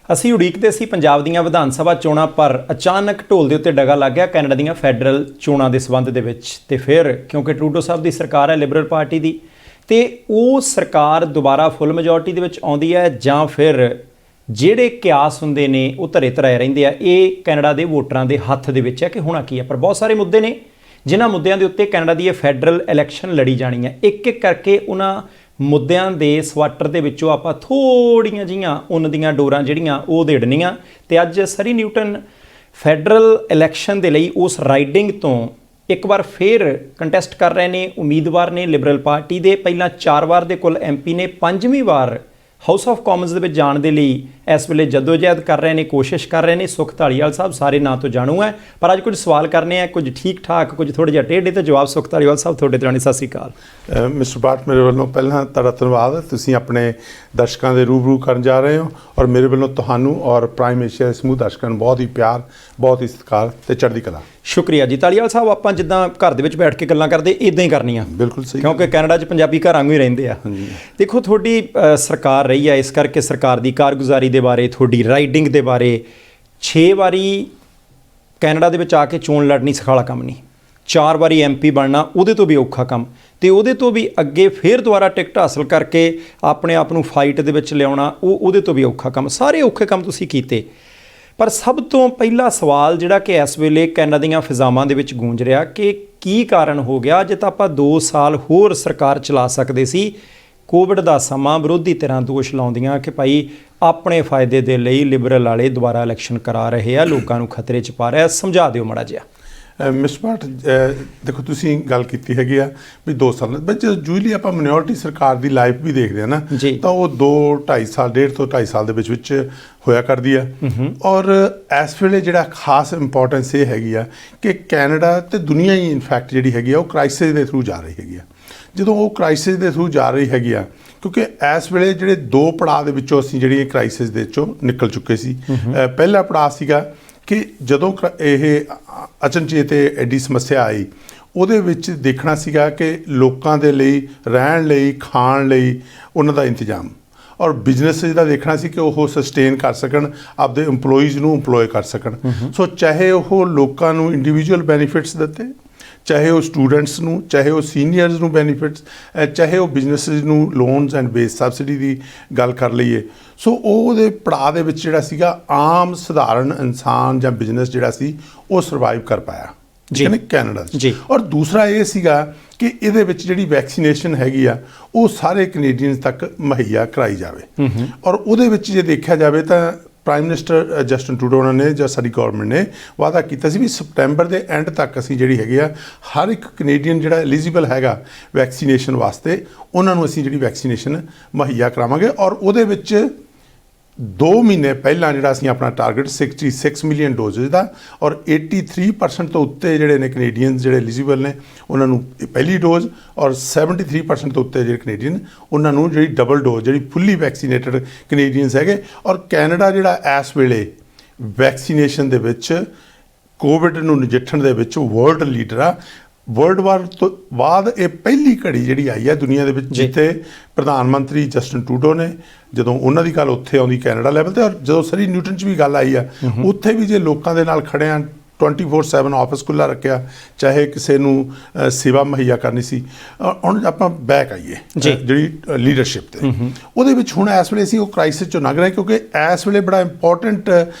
ਅਸੀਂ ਉਡੀਕਦੇ ਸੀ ਪੰਜਾਬ ਦੀਆਂ ਵਿਧਾਨ ਸਭਾ ਚੋਣਾਂ, ਪਰ ਅਚਾਨਕ ਢੋਲ ਦੇ ਉੱਤੇ ਡਗਾ ਲੱਗ ਗਿਆ ਕੈਨੇਡਾ ਦੀਆਂ ਫੈਡਰਲ ਚੋਣਾਂ ਦੇ ਸੰਬੰਧ ਦੇ ਵਿੱਚ। ਤੇ ਫਿਰ ਕਿਉਂਕਿ ਟਰੂਡੋ ਸਾਹਿਬ ਦੀ ਸਰਕਾਰ ਹੈ ਲਿਬਰਲ ਪਾਰਟੀ ਦੀ, ਤੇ ਉਹ ਸਰਕਾਰ ਦੁਬਾਰਾ ਫੁੱਲ ਮੈਜੋਰਟੀ ਦੇ ਵਿੱਚ ਆਉਂਦੀ ਹੈ ਜਾਂ ਫਿਰ ਜਿਹੜੇ ਕਿਆਸ ਹੁੰਦੇ ਨੇ ਉਹ ਧਰੇ ਧਰਾਏ ਰਹਿੰਦੇ ਆ। ਇਹ ਕੈਨੇਡਾ ਦੇ ਵੋਟਰਾਂ ਦੇ ਹੱਥ ਦੇ ਵਿੱਚ ਹੈ ਕਿ ਹੋਣਾ ਕੀ ਹੈ। ਪਰ ਬਹੁਤ ਸਾਰੇ ਮੁੱਦੇ ਨੇ ਜਿਨ੍ਹਾਂ ਮੁੱਦਿਆਂ ਦੇ ਉੱਤੇ ਕੈਨੇਡਾ ਦੀ ਇਹ ਫੈਡਰਲ ਇਲੈਕਸ਼ਨ ਲੜੀ ਜਾਣੀ ਹੈ। ਇੱਕ ਇੱਕ ਕਰਕੇ ਉਹਨਾਂ ਮੁੱਦਿਆਂ ਦੇ ਸਵਾਟਰ ਦੇ ਵਿੱਚੋਂ ਆਪਾਂ ਥੋੜ੍ਹੀਆਂ ਜਿਹੀਆਂ ਉੱਨ ਦੀਆਂ ਡੋਰਾਂ ਜਿਹੜੀਆਂ ਉਹ ਉਧੇੜਨੀਆਂ। ਤੇ ਅੱਜ ਸਰੀ ਨਿਊਟਨ ਫੈਡਰਲ ਇਲੈਕਸ਼ਨ ਦੇ ਲਈ ਉਸ ਰਾਈਡਿੰਗ ਤੋਂ ਇੱਕ ਵਾਰ ਫਿਰ ਕੰਟੈਸਟ ਕਰ ਰਹੇ ਨੇ। ਉਮੀਦਵਾਰ ਨੇ ਲਿਬਰਲ ਪਾਰਟੀ ਦੇ, ਪਹਿਲਾਂ 4 ਵਾਰ ਦੇ ਕੁੱਲ MP ਨੇ, 5ਵੀਂ ਵਾਰ ਹਾਊਸ ਆਫ ਕਾਮਨਸ ਦੇ ਵਿੱਚ ਜਾਣ ਦੇ ਲਈ ਇਸ ਵੇਲੇ ਜਦੋਜਹਿਦ ਕਰ ਰਹੇ ਨੇ, ਕੋਸ਼ਿਸ਼ ਕਰ ਰਹੇ ਨੇ। ਸੁਖ ਧਾਲੀਵਾਲ ਸਾਹਿਬ ਸਾਰੇ ਨਾਂ ਤੋਂ ਜਾਣੂ ਹੈ, ਪਰ ਅੱਜ ਕੁਝ ਸਵਾਲ ਕਰਨੇ ਆ, ਕੁਝ ਠੀਕ ਠਾਕ, ਕੁਝ ਥੋੜ੍ਹੇ ਜਿਹਾ ਟੇਢੇ। ਤੇ ਜਵਾਬ ਸੁਖ ਧਾਲੀਵਾਲ ਸਾਹਿਬ ਤੁਹਾਡੇ ਤੋਂ। ਸਤਿ ਸ਼੍ਰੀ ਅਕਾਲ ਮਿਸਟਰ ਬਾਟ, ਮੇਰੇ ਵੱਲੋਂ ਪਹਿਲਾਂ ਤੁਹਾਡਾ ਧੰਨਵਾਦ। ਤੁਸੀਂ ਆਪਣੇ ਦਰਸ਼ਕਾਂ ਦੇ ਰੂਬਰੂ ਕਰਨ ਜਾ ਰਹੇ ਹੋ, ਔਰ ਮੇਰੇ ਵੱਲੋਂ ਤੁਹਾਨੂੰ ਔਰ ਪ੍ਰਾਈਮ ਏਸ਼ੀਆ ਦੇ ਸਮੂਹ ਦਰਸ਼ਕਾਂ ਨੂੰ ਬਹੁਤ ਹੀ ਪਿਆਰ, ਬਹੁਤ ਹੀ ਸਤਿਕਾਰ ਤੇ ਚੜ੍ਹਦੀ ਕਲਾ। ਸ਼ੁਕਰੀਆ ਜੀ। ਧਾਲੀਵਾਲ ਸਾਹਿਬ, ਆਪਾਂ ਜਿੱਦਾਂ ਘਰ ਦੇ ਵਿੱਚ ਬੈਠ ਕੇ ਗੱਲਾਂ ਕਰਦੇ ਇੱਦਾਂ ਹੀ ਕਰਨੀਆਂ। ਬਿਲਕੁਲ ਸਹੀ, ਕਿਉਂਕਿ ਕੈਨੇਡਾ 'ਚ ਪੰਜਾਬੀ ਘਰਾਂ ਨੂੰ ਹੀ ਰਹਿੰਦੇ ਆ। ਦੇਖੋ, ਤੁਹਾਡੀ ਸਰਕਾਰ ਰਹੀ ਹੈ, ਇਸ ਕਰਕੇ ਸਰਕਾਰ ਦੀ ਕਾਰਗੁਜ਼ਾਰੀ ਦੇ ਬਾਰੇ, ਤੁਹਾਡੀ ਰਾਈਡਿੰਗ ਦੇ ਬਾਰੇ, 6 ਵਾਰੀ ਕੈਨੇਡਾ ਦੇ ਵਿੱਚ ਆ ਕੇ ਚੋਣ ਲੜਨੀ ਸਖਾਲਾ ਕੰਮ ਨਹੀਂ, 4 ਵਾਰੀ MP ਬਣਨਾ ਉਹਦੇ ਤੋਂ ਵੀ ਔਖਾ ਕੰਮ, ਤੇ ਉਹਦੇ ਤੋਂ ਵੀ ਅੱਗੇ ਫਿਰ ਦੁਬਾਰਾ ਟਿਕਟ ਹਾਸਲ ਕਰਕੇ ਆਪਣੇ ਆਪ ਨੂੰ ਫਾਈਟ ਦੇ ਵਿੱਚ ਲਿਆਉਣਾ ਉਹਦੇ ਤੋਂ ਵੀ ਔਖਾ ਕੰਮ। ਸਾਰੇ ਔਖੇ ਕੰਮ ਤੁਸੀਂ ਕੀਤੇ। ਪਰ ਸਭ ਤੋਂ ਪਹਿਲਾ ਸਵਾਲ ਜਿਹੜਾ ਕਿ ਇਸ ਵੇਲੇ ਕੈਨੇਡਾ ਦੀਆਂ ਫਿਜ਼ਾਵਾਂ ਦੇ ਵਿੱਚ ਗੂੰਜ ਰਿਹਾ ਕਿ ਕੀ ਕਾਰਨ ਹੋ ਗਿਆ। ਜੇ ਤਾਂ ਆਪਾਂ 2 ਸਾਲ ਹੋਰ ਸਰਕਾਰ ਚਲਾ ਸਕਦੇ ਸੀ। ਕੋਵਿਡ ਦਾ ਸਮਾਂ, ਵਿਰੋਧੀ ਧਿਰਾਂ ਦੋਸ਼ ਲਾਉਂਦੀਆਂ ਕਿ ਭਾਈ ਆਪਣੇ ਫਾਇਦੇ ਦੇ ਲਈ ਲਿਬਰਲ ਵਾਲੇ ਦੁਬਾਰਾ ਇਲੈਕਸ਼ਨ ਕਰਾ ਰਹੇ ਆ, ਲੋਕਾਂ ਨੂੰ ਖਤਰੇ 'ਚ ਪਾ ਰਿਹਾ। ਸਮਝਾ ਦਿਓ ਮਾੜਾ ਜਿਹਾ। ਮਿਸਟਰ ਬਾਟ, ਦੇਖੋ ਤੁਸੀਂ ਗੱਲ ਕੀਤੀ ਹੈਗੀ ਆ ਵੀ 2 ਸਾਲ ਵਿੱਚ ਯੂਜਲੀ ਆਪਾਂ ਮਿਨੋਰਟੀ ਸਰਕਾਰ ਦੀ ਲਾਈਫ ਵੀ ਦੇਖਦੇ ਹਾਂ ਨਾ, ਤਾਂ ਉਹ 2-2.5 ਸਾਲ, 1.5 ਤੋਂ 2.5 ਸਾਲ ਦੇ ਵਿੱਚ ਹੋਇਆ ਕਰਦੀ ਆ। ਔਰ ਇਸ ਵੇਲੇ ਜਿਹੜਾ ਖਾਸ ਇੰਪੋਰਟੈਂਸ ਇਹ ਹੈਗੀ ਆ ਕਿ ਕੈਨੇਡਾ ਤੇ ਦੁਨੀਆ ਹੀ ਇਨਫੈਕਟ ਜਿਹੜੀ ਹੈਗੀ ਆ ਉਹ ਕ੍ਰਾਈਸਿਸ ਦੇ ਥਰੂ ਜਾ ਰਹੀ ਹੈਗੀ ਆ। ਜਦੋਂ ਉਹ ਕ੍ਰਾਈਸਿਸ ਦੇ ਥਰੂ ਜਾ ਰਹੀ ਹੈਗੀ ਆ, ਕਿਉਂਕਿ ਇਸ ਵੇਲੇ ਜਿਹੜੇ 2 ਪੜਾਅ ਦੇ ਵਿੱਚੋਂ ਅਸੀਂ ਜਿਹੜੀ ਕ੍ਰਾਈਸਿਸ ਦੇ ਵਿੱਚੋਂ ਨਿਕਲ ਚੁੱਕੇ ਸੀ। ਪਹਿਲਾ ਪੜਾਅ ਸੀਗਾ ਕਿ ਜਦੋਂ ਇਹ ਅਚਨਚੇਤ ਐਡੀ ਸਮੱਸਿਆ ਆਈ, ਉਹਦੇ ਵਿੱਚ ਦੇਖਣਾ ਸੀਗਾ ਕਿ ਲੋਕਾਂ ਦੇ ਲਈ ਰਹਿਣ ਲਈ, ਖਾਣ ਲਈ ਉਹਨਾਂ ਦਾ ਇੰਤਜ਼ਾਮ, ਔਰ ਬਿਜ਼ਨਸ ਦਾ ਦੇਖਣਾ ਸੀ ਕਿ ਉਹ ਸਸਟੇਨ ਕਰ ਸਕਣ, ਆਪਦੇ EMPLOYEES ਨੂੰ EMPLOY ਕਰ ਸਕਣ। ਸੋ ਚਾਹੇ ਉਹ ਲੋਕਾਂ ਨੂੰ ਇੰਡੀਵਿਜੂਅਲ ਬੈਨੀਫਿਟਸ ਦਿੱਤੇ, ਚਾਹੇ ਉਹ ਸਟੂਡੈਂਟਸ ਨੂੰ, ਚਾਹੇ ਉਹ ਸੀਨੀਅਰਸ ਨੂੰ ਬੈਨੀਫਿਟਸ, ਚਾਹੇ ਉਹ ਬਿਜ਼ਨਸਿਸ ਨੂੰ ਲੋਨਸ ਐਂਡ ਬੇਸ ਸਬਸਿਡੀ ਦੀ ਗੱਲ ਕਰ ਲਈਏ। ਸੋ ਉਹਦੇ ਪੜਾਅ ਦੇ ਵਿੱਚ ਜਿਹੜਾ ਸੀਗਾ ਆਮ ਸਧਾਰਨ ਇਨਸਾਨ ਜਾਂ ਬਿਜ਼ਨਸ ਜਿਹੜਾ ਸੀ ਉਹ ਸਰਵਾਈਵ ਕਰ ਪਾਇਆ ਕੈਨੇਡਾ 'ਚ। ਔਰ ਦੂਸਰਾ ਇਹ ਸੀਗਾ ਕਿ ਇਹਦੇ ਵਿੱਚ ਜਿਹੜੀ ਵੈਕਸੀਨੇਸ਼ਨ ਹੈਗੀ ਆ ਉਹ ਸਾਰੇ ਕੈਨੇਡੀਅਨਸ ਤੱਕ ਮੁਹੱਈਆ ਕਰਾਈ ਜਾਵੇ। ਔਰ ਉਹਦੇ ਵਿੱਚ ਜੇ ਦੇਖਿਆ ਜਾਵੇ ਤਾਂ ਪ੍ਰਾਈਮ ਮਿਨਿਸਟਰ ਜਸਟਿਨ ਟਰੂਡੋ ਉਹਨਾਂ ਨੇ ਜਾਂ ਸਾਡੀ ਗੌਰਮੈਂਟ ਨੇ ਵਾਅਦਾ ਕੀਤਾ ਸੀ ਵੀ ਸਪਟੈਂਬਰ ਦੇ ਐਂਡ ਤੱਕ ਅਸੀਂ ਜਿਹੜੀ ਹੈਗੀ ਆ ਹਰ ਇੱਕ ਕੈਨੇਡੀਅਨ ਜਿਹੜਾ ਐਲੀਜੀਬਲ ਹੈਗਾ ਵੈਕਸੀਨੇਸ਼ਨ ਵਾਸਤੇ, ਉਹਨਾਂ ਨੂੰ ਅਸੀਂ ਜਿਹੜੀ ਵੈਕਸੀਨੇਸ਼ਨ ਮੁਹੱਈਆ ਕਰਾਵਾਂਗੇ। ਔਰ ਉਹਦੇ ਵਿੱਚ 2 ਮਹੀਨੇ ਪਹਿਲਾਂ ਜਿਹੜਾ ਅਸੀਂ ਆਪਣਾ ਟਾਰਗੇਟ 66 ਮਿਲੀਅਨ ਡੋਜ਼ਿਸ ਦਾ, ਔਰ 83% ਤੋਂ ਉੱਤੇ ਜਿਹੜੇ ਨੇ ਕੈਨੇਡੀਅਨਸ ਜਿਹੜੇ ਐਲੀਜੀਬਲ ਨੇ ਉਹਨਾਂ ਨੂੰ ਪਹਿਲੀ ਡੋਜ਼, ਔਰ 73% ਤੋਂ ਉੱਤੇ ਜਿਹੜੇ ਕੈਨੇਡੀਅਨ ਉਹਨਾਂ ਨੂੰ ਜਿਹੜੀ ਡਬਲ ਡੋਜ਼, ਜਿਹੜੀ ਫੁੱਲੀ ਵੈਕਸੀਨੇਟਡ ਕੈਨੇਡੀਅਨਸ ਹੈਗੇ। ਔਰ ਕੈਨੇਡਾ ਜਿਹੜਾ ਇਸ ਵੇਲੇ ਵੈਕਸੀਨੇਸ਼ਨ ਦੇ ਵਿੱਚ ਕੋਵਿਡ ਨੂੰ ਨਜਿੱਠਣ ਦੇ ਵਿੱਚ ਵਰਲਡ ਲੀਡਰ ਆ। ਵਰਲਡ ਵਾਰ ਤੋਂ ਬਾਅਦ ਇਹ ਪਹਿਲੀ ਘੜੀ ਜਿਹੜੀ ਆਈ ਹੈ ਦੁਨੀਆ ਦੇ ਵਿੱਚ ਜਿੱਥੇ ਪ੍ਰਧਾਨ ਮੰਤਰੀ ਜਸਟਿਨ ਟਰੂਡੋ ਨੇ, ਜਦੋਂ ਉਹਨਾਂ ਦੀ ਗੱਲ ਉੱਥੇ ਆਉਂਦੀ ਕੈਨੇਡਾ ਲੈਵਲ 'ਤੇ, ਔਰ ਜਦੋਂ ਸਰੀ ਨਿਊਟਨ 'ਚ ਵੀ ਗੱਲ ਆਈ ਆ ਉੱਥੇ ਵੀ ਜੇ ਲੋਕਾਂ ਦੇ ਨਾਲ ਖੜੇ ਆ, 24/7 ਆਫਿਸ ਖੁੱਲ੍ਹਾ ਰੱਖਿਆ, ਚਾਹੇ ਕਿਸੇ ਨੂੰ ਸੇਵਾ ਮੁਹੱਈਆ ਕਰਨੀ ਸੀ। ਹੁਣ ਆਪਾਂ ਬੈਕ ਆਈਏ ਜਿਹੜੀ ਲੀਡਰਸ਼ਿਪ 'ਤੇ, ਉਹਦੇ ਵਿੱਚ ਹੁਣ ਇਸ ਵੇਲੇ ਅਸੀਂ ਉਹ ਕ੍ਰਾਈਸਿਸ 'ਚੋਂ ਲੰਘ ਰਹੇ, ਕਿਉਂਕਿ ਇਸ ਵੇਲੇ ਬੜਾ ਇੰਪੋਰਟੈਂਟ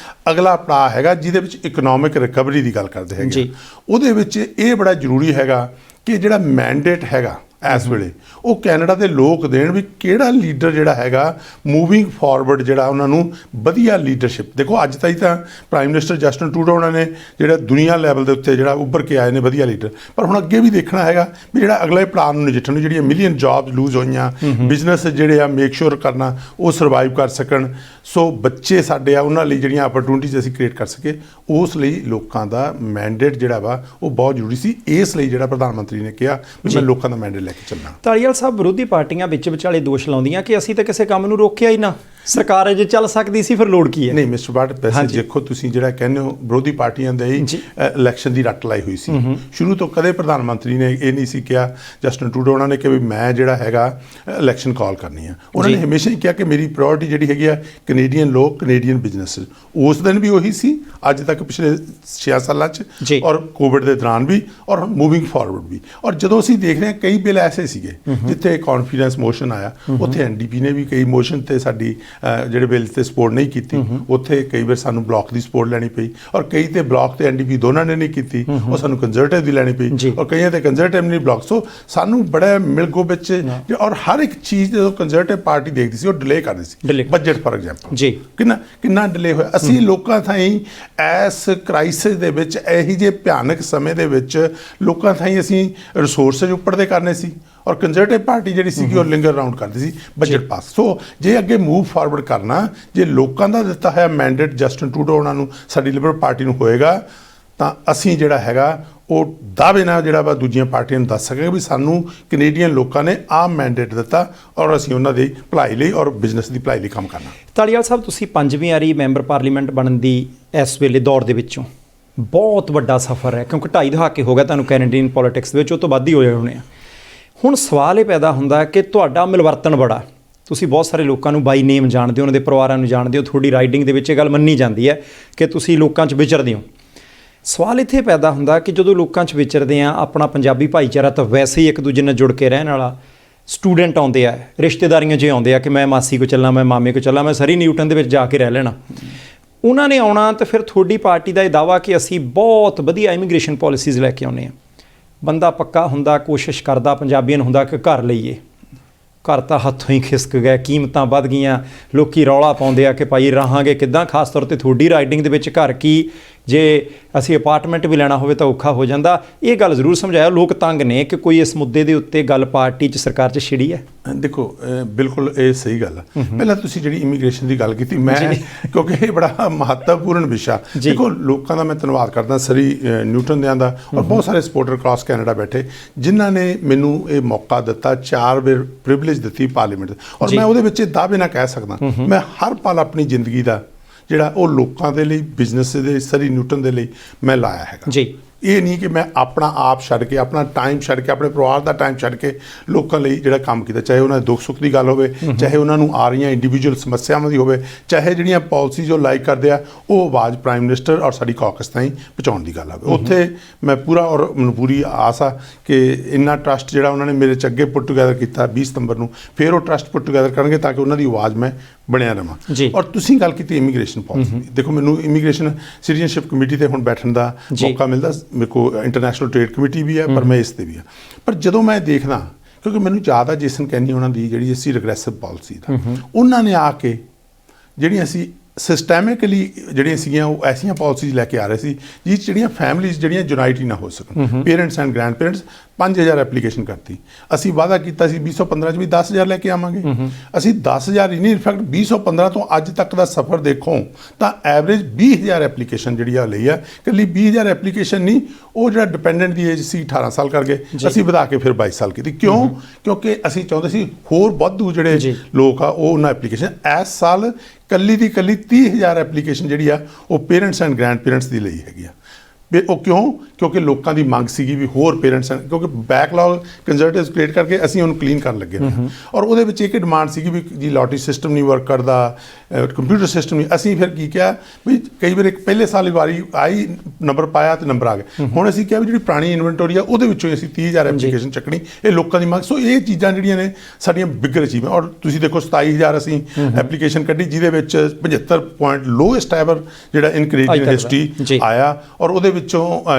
ਅਗਲਾ ਪੜਾਅ ਹੈਗਾ ਜਿਹਦੇ ਵਿੱਚ ਇਕਨੋਮਿਕ ਰਿਕਵਰੀ ਦੀ ਗੱਲ ਕਰਦੇ ਹੈਗੇ। ਉਹਦੇ ਵਿੱਚ ਇਹ ਬੜਾ ਜ਼ਰੂਰੀ ਹੈਗਾ ਕਿ ਜਿਹੜਾ ਮੈਂਡੇਟ ਹੈਗਾ ਇਸ ਵੇਲੇ ਉਹ ਕੈਨੇਡਾ ਦੇ ਲੋਕ ਦੇਣ ਵੀ ਕਿਹੜਾ ਲੀਡਰ ਜਿਹੜਾ ਹੈਗਾ ਮੂਵਿੰਗ ਫਾਰਵਰਡ, ਜਿਹੜਾ ਉਹਨਾਂ ਨੂੰ ਵਧੀਆ ਲੀਡਰਸ਼ਿਪ। ਦੇਖੋ ਅੱਜ ਤਾਈਂ ਤਾਂ ਪ੍ਰਾਈਮ ਮਿਨਿਸਟਰ ਜਸਟਿਨ ਟਰੂਡੋ ਉਹਨਾਂ ਨੇ ਜਿਹੜਾ ਦੁਨੀਆ ਲੈਵਲ ਦੇ ਉੱਤੇ ਜਿਹੜਾ ਉੱਭਰ ਕੇ ਆਏ ਨੇ ਵਧੀਆ ਲੀਡਰ, ਪਰ ਹੁਣ ਅੱਗੇ ਵੀ ਦੇਖਣਾ ਹੈਗਾ ਵੀ ਜਿਹੜਾ ਅਗਲੇ ਪਲਾਨ ਨੂੰ ਨਜਿੱਠਣ ਨੂੰ ਜਿਹੜੀਆਂ ਮਿਲੀਅਨ ਜੌਬਸ ਲੂਜ਼ ਹੋਈਆਂ, ਬਿਜ਼ਨਸ ਜਿਹੜੇ ਆ ਮੇਕ ਸ਼ੋਰ ਕਰਨਾ ਉਹ ਸਰਵਾਈਵ ਕਰ ਸਕਣ। ਸੋ ਬੱਚੇ ਸਾਡੇ ਆ ਉਹਨਾਂ ਲਈ ਜਿਹੜੀਆਂ ਅਪਰਚੂਨਿਟੀਜ਼ ਅਸੀਂ ਕ੍ਰੀਏਟ ਕਰ ਸਕੇ, ਉਸ ਲਈ ਲੋਕਾਂ ਦਾ ਮੈਂਡੇਟ ਜਿਹੜਾ ਵਾ ਉਹ ਬਹੁਤ ਜ਼ਰੂਰੀ ਸੀ। ਇਸ ਲਈ ਜਿਹੜਾ ਪ੍ਰਧਾਨ ਮੰਤਰੀ ਨੇ ਕਿਹਾ ਵੀ ਮੈਂ ਲੋਕਾਂ ਦਾ ਮੈਂਡੇਟ ਲੈ ਕੇ ਚੱਲਣਾ। ਧਾਲੀਵਾਲ ਸਾਹਿਬ, ਵਿਰੋਧੀ ਪਾਰਟੀਆਂ ਵਿੱਚ ਵਿਚਾਲੇ ਦੋਸ਼ ਲਾਉਂਦੀਆਂ ਕਿ ਅਸੀਂ ਤਾਂ ਕਿਸੇ ਕੰਮ ਨੂੰ ਰੋਕਿਆ ਹੀ ਨਾ, ਸਰਕਾਰ ਅਜੇ ਚੱਲ ਸਕਦੀ ਸੀ, ਫਿਰ ਲੋੜ ਕੀ ਹੈ? ਨਹੀਂ ਮਿਸਟਰ ਭੱਟ, ਵੈਸੇ ਦੇਖੋ ਤੁਸੀਂ ਜਿਹੜਾ ਕਹਿੰਦੇ ਹੋ ਵਿਰੋਧੀ ਪਾਰਟੀਆਂ ਦੇ ਇਲੈਕਸ਼ਨ ਦੀ ਰੱਟ ਲਾਈ ਹੋਈ ਸੀ। ਸ਼ੁਰੂ ਤੋਂ ਕਦੇ ਪ੍ਰਧਾਨ ਮੰਤਰੀ ਨੇ ਇਹ ਨਹੀਂ ਸੀ ਕਿਹਾ, ਜਸਟਿਨ ਟਰੂਡੋ ਉਹਨਾਂ ਨੇ ਕਿ ਵੀ ਮੈਂ ਜਿਹੜਾ ਹੈਗਾ ਇਲੈਕਸ਼ਨ ਕਾਲ ਕਰਨੀ ਆ। ਉਹਨਾਂ ਨੇ ਹਮੇਸ਼ਾ ਹੀ ਕਿਹਾ ਕਿ ਮੇਰੀ ਪ੍ਰਾਇੋਰਟੀ ਜਿਹੜੀ ਹੈਗੀ ਆ ਕੈਨੇਡੀਅਨ ਲੋਕ, ਕੈਨੇਡੀਅਨ ਬਿਜ਼ਨਸ। ਉਸ ਦਿਨ ਵੀ ਉਹੀ ਸੀ, ਅੱਜ ਤੱਕ ਪਿਛਲੇ 6 ਸਾਲਾਂ 'ਚ, ਔਰ ਕੋਵਿਡ ਦੇ ਦੌਰਾਨ ਵੀ, ਔਰ ਮੂਵਿੰਗ ਫਾਰਵਰਡ ਵੀ। ਔਰ ਜਦੋਂ ਅਸੀਂ ਦੇਖਦੇ ਹਾਂ ਕਈ ਬਿੱਲ ਐਸੇ ਸੀਗੇ ਜਿੱਥੇ ਕੌਨਫੀਡੈਂਸ ਮੋਸ਼ਨ ਆਇਆ, ਉੱਥੇ NDP ਨੇ ਵੀ ਕਈ ਮੋਸ਼ਨ ਤੇ ਸਾਡੀ ਜਿਹੜੇ ਬਿੱਲ ਤੇ ਸਪੋਰਟ ਨਹੀਂ ਕੀਤੀ। ਉੱਥੇ ਕਈ ਵਾਰ ਸਾਨੂੰ ਬਲਾਕ ਦੀ ਸਪੋਰਟ ਲੈਣੀ ਪਈ, ਔਰ ਕਈ ਤੇ ਬਲਾਕ ਤੇ NDP ਦੋਨਾਂ ਨੇ ਨਹੀਂ ਕੀਤੀ, ਉਹ ਸਾਨੂੰ ਕੰਜ਼ਰਵੇਟਿਵ ਦੀ ਲੈਣੀ ਪਈ, ਔਰ ਕਈਆਂ ਤੇ ਕੰਜ਼ਰਵੇਟਿਵ ਨਹੀਂ ਬਲਾਕ। ਸੋ ਸਾਨੂੰ ਬੜਾ ਮਿਲਗੋ ਵਿੱਚ, ਔਰ ਹਰ ਇੱਕ ਚੀਜ਼ ਜਦੋਂ ਕੰਜ਼ਰਵੇਟਿਵ ਪਾਰਟੀ ਦੇਖਦੀ ਸੀ ਉਹ ਡਿਲੇ ਕਰਦੀ ਸੀ। ਬਜਟ ਫਾਰ ਐਗਜ਼ਾਮਪਲ ਕਿੰਨਾ ਡਿਲੇ ਹੋਇਆ। ਅਸੀਂ ਲੋਕਾਂ ਥਾਈਂ ਇਸ ਕ੍ਰਾਈਸਿਸ ਦੇ ਵਿੱਚ, ਇਹੀ ਜਿਹੇ ਭਿਆਨਕ ਸਮੇਂ ਦੇ ਵਿੱਚ ਲੋਕਾਂ ਥਾਈਂ ਅਸੀਂ ਰਿਸੋਰਸਿਸ ਉੱਪਰਦੇ ਕਰਨੇ ਸੀ, ਔਰ ਕੰਜ਼ਰਵੇਟਿਵ ਪਾਰਟੀ ਜਿਹੜੀ ਸੀਗੀ ਉਹ ਲਿੰਗਰ ਰਾਊਂਡ ਕਰਦੀ ਸੀ ਬਜਟ ਪਾਸ। ਸੋ ਜੇ ਅੱਗੇ ਮੂਵ ਫਾਰਵਰਡ ਕਰਨਾ, ਜੇ ਲੋਕਾਂ ਦਾ ਦਿੱਤਾ ਹੋਇਆ ਮੈਂਡੇਟ ਜਸਟਿਨ ਟਰੂਡੋ ਉਹਨਾਂ ਨੂੰ, ਸਾਡੀ ਲਿਬਰਲ ਪਾਰਟੀ ਨੂੰ ਹੋਏਗਾ, ਤਾਂ ਅਸੀਂ ਜਿਹੜਾ ਹੈਗਾ ਉਹ ਦਾਅਵੇ ਨਾਲ ਜਿਹੜਾ ਵਾ ਦੂਜੀਆਂ ਪਾਰਟੀਆਂ ਨੂੰ ਦੱਸ ਸਕਾਂਗੇ ਵੀ ਸਾਨੂੰ ਕੈਨੇਡੀਅਨ ਲੋਕਾਂ ਨੇ ਆਹ ਮੈਂਡੇਟ ਦਿੱਤਾ, ਔਰ ਅਸੀਂ ਉਹਨਾਂ ਦੀ ਭਲਾਈ ਲਈ ਔਰ ਬਿਜ਼ਨਸ ਦੀ ਭਲਾਈ ਲਈ ਕੰਮ ਕਰਨਾ। ਧਾਲੀਵਾਲ ਸਾਹਿਬ, ਤੁਸੀਂ 5ਵੀਂ ਵਾਰੀ ਮੈਂਬਰ ਪਾਰਲੀਮੈਂਟ ਬਣਨ ਦੀ ਇਸ ਵੇਲੇ ਦੌਰ ਦੇ ਵਿੱਚੋਂ ਬਹੁਤ ਵੱਡਾ ਸਫ਼ਰ ਹੈ, ਕਿਉਂਕਿ 2.5 ਦਹਾਕੇ ਹੋ ਗਿਆ ਤੁਹਾਨੂੰ ਕੈਨੇਡੀਅਨ ਪੋਲੀਟਿਕਸ ਦੇ ਵਿੱਚ, ਉਹ ਤੋਂ ਵੱਧ ਹੀ ਹੋਏ ਹੋਣੇ ਆ। ਹੁਣ ਸਵਾਲ ਇਹ ਪੈਦਾ ਹੁੰਦਾ ਕਿ ਤੁਹਾਡਾ ਮਿਲਵਰਤਨ ਬੜਾ, ਤੁਸੀਂ ਬਹੁਤ ਸਾਰੇ ਲੋਕਾਂ ਨੂੰ ਬਾਈ ਨੇਮ ਜਾਣਦੇ ਹੋ, ਉਹਨਾਂ ਦੇ ਪਰਿਵਾਰਾਂ ਨੂੰ ਜਾਣਦੇ ਹੋ, ਤੁਹਾਡੀ ਰਾਈਡਿੰਗ ਦੇ ਵਿੱਚ ਇਹ ਗੱਲ ਮੰਨੀ ਜਾਂਦੀ ਹੈ ਕਿ ਤੁਸੀਂ ਲੋਕਾਂ 'ਚ ਵਿਚਰਦੇ ਹੋ। ਸਵਾਲ ਇੱਥੇ ਪੈਦਾ ਹੁੰਦਾ ਕਿ ਜਦੋਂ ਲੋਕਾਂ 'ਚ ਵਿਚਰਦੇ ਆ, ਆਪਣਾ ਪੰਜਾਬੀ ਭਾਈਚਾਰਾ ਤਾਂ ਵੈਸੇ ਹੀ ਇੱਕ ਦੂਜੇ ਨਾਲ ਜੁੜ ਕੇ ਰਹਿਣ ਵਾਲਾ, ਸਟੂਡੈਂਟ ਆਉਂਦੇ ਆ, ਰਿਸ਼ਤੇਦਾਰੀਆਂ 'ਚ ਆਉਂਦੇ ਆ ਕਿ ਮੈਂ ਮਾਸੀ ਕੋ ਚੱਲਾਂ, ਮੈਂ ਮਾਮੇ ਕੋ ਚੱਲਾਂ, ਮੈਂ ਸਰੀ ਨਿਊਟਨ ਦੇ ਵਿੱਚ ਜਾ ਕੇ ਰਹਿ ਲੈਣਾ। ਉਹਨਾਂ ਨੇ ਆਉਣਾ ਤਾਂ ਫਿਰ ਤੁਹਾਡੀ ਪਾਰਟੀ ਦਾ ਇਹ ਦਾਅਵਾ ਕਿ ਅਸੀਂ ਬਹੁਤ ਵਧੀਆ ਇਮੀਗ੍ਰੇਸ਼ਨ ਪੋਲਿਸੀਜ਼ ਲੈ ਕੇ ਆਉਂਦੇ ਹਾਂ। ਬੰਦਾ ਪੱਕਾ ਹੁੰਦਾ, ਕੋਸ਼ਿਸ਼ ਕਰਦਾ, ਪੰਜਾਬੀਆਂ ਨੂੰ ਹੁੰਦਾ ਕਿ ਘਰ ਲਈਏ, ਘਰ ਤਾਂ ਹੱਥੋਂ ਹੀ ਖਿਸਕ ਗਏ, ਕੀਮਤਾਂ ਵੱਧ ਗਈਆਂ, ਲੋਕੀ ਰੌਲਾ ਪਾਉਂਦੇ ਆ ਕਿ ਭਾਈ ਰਹਾਂਗੇ ਕਿੱਦਾਂ, ਖਾਸ ਤੌਰ 'ਤੇ ਤੁਹਾਡੀ ਰਾਈਡਿੰਗ ਦੇ ਵਿੱਚ ਘਰ ਕੀ, ਜੇ ਅਸੀਂ ਅਪਾਰਟਮੈਂਟ ਵੀ ਲੈਣਾ ਹੋਵੇ ਤਾਂ ਔਖਾ ਹੋ ਜਾਂਦਾ। ਇਹ ਗੱਲ ਜ਼ਰੂਰ ਸਮਝਾਇਆ, ਲੋਕ ਤੰਗ ਨੇ ਕਿ ਕੋਈ ਇਸ ਮੁੱਦੇ ਦੇ ਉੱਤੇ ਗੱਲ ਪਾਰਟੀ 'ਚ, ਸਰਕਾਰ 'ਚ ਛਿੜੀ ਹੈ। ਦੇਖੋ ਬਿਲਕੁਲ ਇਹ ਸਹੀ ਗੱਲ ਆ। ਪਹਿਲਾਂ ਤੁਸੀਂ ਜਿਹੜੀ ਇਮੀਗ੍ਰੇਸ਼ਨ ਦੀ ਗੱਲ ਕੀਤੀ, ਮੈਂ ਕਿਉਂਕਿ ਇਹ ਬੜਾ ਮਹੱਤਵਪੂਰਨ ਵਿਸ਼ਾ, ਦੇਖੋ ਲੋਕਾਂ ਦਾ ਮੈਂ ਧੰਨਵਾਦ ਕਰਦਾ, ਸਰੀ ਨਿਊਟਨ ਦਿਆਂ ਦਾ, ਔਰ ਬਹੁਤ ਸਾਰੇ ਸਪੋਰਟਰ ਅਕ੍ਰੋਸ ਕੈਨੇਡਾ ਬੈਠੇ ਜਿਨ੍ਹਾਂ ਨੇ ਮੈਨੂੰ ਇਹ ਮੌਕਾ ਦਿੱਤਾ, 4 ਵਾਰ ਪ੍ਰਿਵਿਲੇਜ ਦਿੱਤੀ ਪਾਰਲੀਮੈਂਟ, ਔਰ ਮੈਂ ਉਹਦੇ ਵਿੱਚ ਇਹ ਦਾਅਵੇ ਨਾਲ ਕਹਿ ਸਕਦਾ ਮੈਂ ਹਰ ਪਲ ਆਪਣੀ ਜ਼ਿੰਦਗੀ ਦਾ ਜਿਹੜਾ ਉਹ ਲੋਕਾਂ ਦੇ ਲਈ, ਬਿਜ਼ਨਸ ਦੇ, ਸਰੀ ਨਿਊਟਨ ਦੇ ਲਈ ਮੈਂ ਲਾਇਆ ਹੈਗਾ ਜੀ। ਇਹ ਨਹੀਂ ਕਿ ਮੈਂ ਆਪਣਾ ਆਪ ਛੱਡ ਕੇ, ਆਪਣਾ ਟਾਈਮ ਛੱਡ ਕੇ, ਆਪਣੇ ਪਰਿਵਾਰ ਦਾ ਟਾਈਮ ਛੱਡ ਕੇ ਲੋਕਾਂ ਲਈ ਜਿਹੜਾ ਕੰਮ ਕੀਤਾ, ਚਾਹੇ ਉਹਨਾਂ ਦੇ ਦੁੱਖ ਸੁੱਖ ਦੀ ਗੱਲ ਹੋਵੇ, ਚਾਹੇ ਉਹਨਾਂ ਨੂੰ ਆ ਰਹੀਆਂ ਇੰਡੀਵਿਜੂਅਲ ਸਮੱਸਿਆਵਾਂ ਦੀ ਹੋਵੇ, ਚਾਹੇ ਜਿਹੜੀਆਂ ਪਾਲਿਸੀ ਜੋ ਲਾਈਕ ਕਰਦੇ ਆ ਉਹ ਆਵਾਜ਼ ਪ੍ਰਾਈਮ ਮਿਨਿਸਟਰ ਔਰ ਸਾਡੀ ਕਾਕਸ ਤਾਈਂ ਪਹੁੰਚਾਉਣ ਦੀ ਗੱਲ ਹੋਵੇ। ਉੱਥੇ ਮੈਂ ਪੂਰਾ, ਔਰ ਮੈਨੂੰ ਪੂਰੀ ਆਸ ਆ ਕਿ ਇੰਨਾ ਟਰਸਟ ਜਿਹੜਾ ਉਹਨਾਂ ਨੇ ਮੇਰੇ 'ਚ ਅੱਗੇ ਪੁੱਟ ਟੂਗੈਦਰ ਕੀਤਾ 20 ਸਤੰਬਰ ਨੂੰ, ਫਿਰ ਉਹ ਟਰਸਟ ਪੁੱਟ ਟੂਗੈਦਰ ਕਰਨਗੇ ਤਾਂ ਕਿ ਉਹਨਾਂ ਦੀ ਆਵਾਜ਼ ਮੈਂ ਬਣਿਆ ਰਵਾਂ। ਔਰ ਤੁਸੀਂ ਗੱਲ ਕੀਤੀ ਇਮੀਗ੍ਰੇਸ਼ਨ ਪਾਲਿਸੀ ਦੀ, ਦੇਖੋ ਮੈਨੂੰ ਇਮੀਗ੍ਰੇਸ਼ਨ ਸਿਟੀਜ਼ਨਸ਼ਿਪ ਕਮੇਟੀ ਤੇ ਹੁਣ ਬੈਠਣ ਦਾ ਮੌਕਾ ਮਿਲਦਾ, ਮੇਰੇ ਕੋਲ ਇੰਟਰਨੈਸ਼ਨਲ ਟ੍ਰੇਡ ਕਮੇਟੀ ਵੀ ਹੈ, ਪਰ ਮੈਂ ਇਸ 'ਤੇ ਵੀ ਹਾਂ। ਪਰ ਜਦੋਂ ਮੈਂ ਦੇਖਦਾ, ਕਿਉਂਕਿ ਮੈਨੂੰ ਯਾਦ ਆ ਜੇਸਨ ਕੈਨੀ ਉਹਨਾਂ ਦੀ ਜਿਹੜੀ ਅਸੀਂ ਰਿਗਰੈਸਿਵ ਪਾਲਿਸੀ ਦਾ, ਉਹਨਾਂ ਨੇ ਆ ਕੇ ਜਿਹੜੀਆਂ ਅਸੀਂ ਸਿਸਟੈਮਿਕਲੀ ਜਿਹੜੀਆਂ ਸੀਗੀਆਂ ਉਹ ਐਸੀਆਂ ਪਾਲਿਸੀਜ਼ ਲੈ ਕੇ ਆ ਰਹੇ ਸੀ ਜਿਸ 'ਚ ਜਿਹੜੀਆਂ ਫੈਮਿਲੀਜ਼ ਜਿਹੜੀਆਂ ਯੂਨਾਈਟ ਹੀ ਨਾ ਹੋ ਸਕਣ, parents and grandparents. 5000 application ਕਰਤੀ, ਅਸੀਂ ਵਾਅਦਾ ਕੀਤਾ ਸੀ 2015 'ਚ ਵੀ 10,000 ਲੈ ਕੇ ਆਵਾਂਗੇ, ਅਸੀਂ 10,000 ਹੀ ਨਹੀਂ, ਇਨਫੈਕਟ 2015 ਤੋਂ ਅੱਜ ਤੱਕ ਦਾ ਸਫ਼ਰ ਦੇਖੋ ਤਾਂ ਐਵਰੇਜ 20,000 ਐਪਲੀਕੇਸ਼ਨ ਜਿਹੜੀ ਆ ਲਈ ਆ। ਇਕੱਲੀ 20,000 ਐਪਲੀਕੇਸ਼ਨ ਨਹੀਂ, ਉਹ ਜਿਹੜਾ ਡਿਪੈਂਡੈਂਟ ਦੀ ਏਜ ਸੀ 18 ਸਾਲ ਕਰ ਗਏ, ਅਸੀਂ ਵਧਾ ਕੇ ਫਿਰ 22 ਸਾਲ ਕੀਤੀ। ਕਿਉਂ? ਕਿਉਂਕਿ ਅਸੀਂ ਚਾਹੁੰਦੇ ਸੀ ਹੋਰ ਵਾਧੂ ਜਿਹੜੇ ਲੋਕ ਆ ਉਹ ਉਹਨਾਂ ਐਪਲੀਕੇਸ਼ਨ, ਇਸ ਸਾਲ ਕੱਲੀ ਦੀ ਕੱਲੀ 30,000 ਐਪਲੀਕੇਸ਼ਨ ਜਿਹੜੀ ਆ ਉਹ ਪੇਰੈਂਟਸ ਐਂਡ ਗ੍ਰੈਂਡ ਪੇਰੈਂਟਸ ਦੀ ਲਈ ਹੈਗੀ ਆ। ਉਹ ਕਿਉਂ? ਕਿਉਂਕਿ ਲੋਕਾਂ ਦੀ ਮੰਗ ਸੀਗੀ ਵੀ ਹੋਰ ਪੇਰੈਂਟਸ, ਕਿਉਂਕਿ ਬੈਕਲੌਗ ਕੰਜ਼ਰਵੇਟਿਵਸ ਕ੍ਰੀਏਟ ਕਰਕੇ ਅਸੀਂ ਉਹਨੂੰ ਕਲੀਨ ਕਰਨ ਲੱਗੇ ਹਾਂ। ਔਰ ਉਹਦੇ ਵਿੱਚ ਇੱਕ ਡਿਮਾਂਡ ਸੀਗੀ ਵੀ ਜੀ ਲੋਟਰੀ ਸਿਸਟਮ ਨਹੀਂ ਵਰਕ ਕਰਦਾ, ਕੰਪਿਊਟਰ ਸਿਸਟਮ ਨਹੀਂ। ਅਸੀਂ ਫਿਰ ਕੀ ਕਿਹਾ ਵੀ ਕਈ ਵਾਰ ਇੱਕ ਪਹਿਲੇ ਸਾਲ ਵਾਰੀ ਆਈ, ਨੰਬਰ ਪਾਇਆ ਤੇ ਨੰਬਰ ਆ ਗਏ। ਹੁਣ ਅਸੀਂ ਕਿਹਾ ਵੀ ਜਿਹੜੀ ਪੁਰਾਣੀ ਇਨਵੈਂਟੋਰੀ ਆ ਉਹਦੇ ਵਿੱਚੋਂ ਹੀ ਅਸੀਂ 30,000 ਐਪਲੀਕੇਸ਼ਨ ਚੱਕਣੀ, ਇਹ ਲੋਕਾਂ ਦੀ ਮੰਗ। ਸੋ ਇਹ ਚੀਜ਼ਾਂ ਜਿਹੜੀਆਂ ਨੇ ਸਾਡੀਆਂ ਬਿਗਰ ਅਚੀਵਮੈਂਟ। ਔਰ ਤੁਸੀਂ ਦੇਖੋ 27,000 ਅਸੀਂ ਐਪਲੀਕੇਸ਼ਨ ਕੱਢੀ, ਜਿਹਦੇ ਵਿੱਚ 75 ਪੁਆਇੰਟ ਲੋਐਸਟ ਐਵਰ ਜਿਹੜਾ ਇਨ ਕੈਨੇਡੀਅਨ ਹਿਸਟਰੀ ਆਇਆ। ਔਰ ਉਹਦੇ ਵਿੱਚੋਂ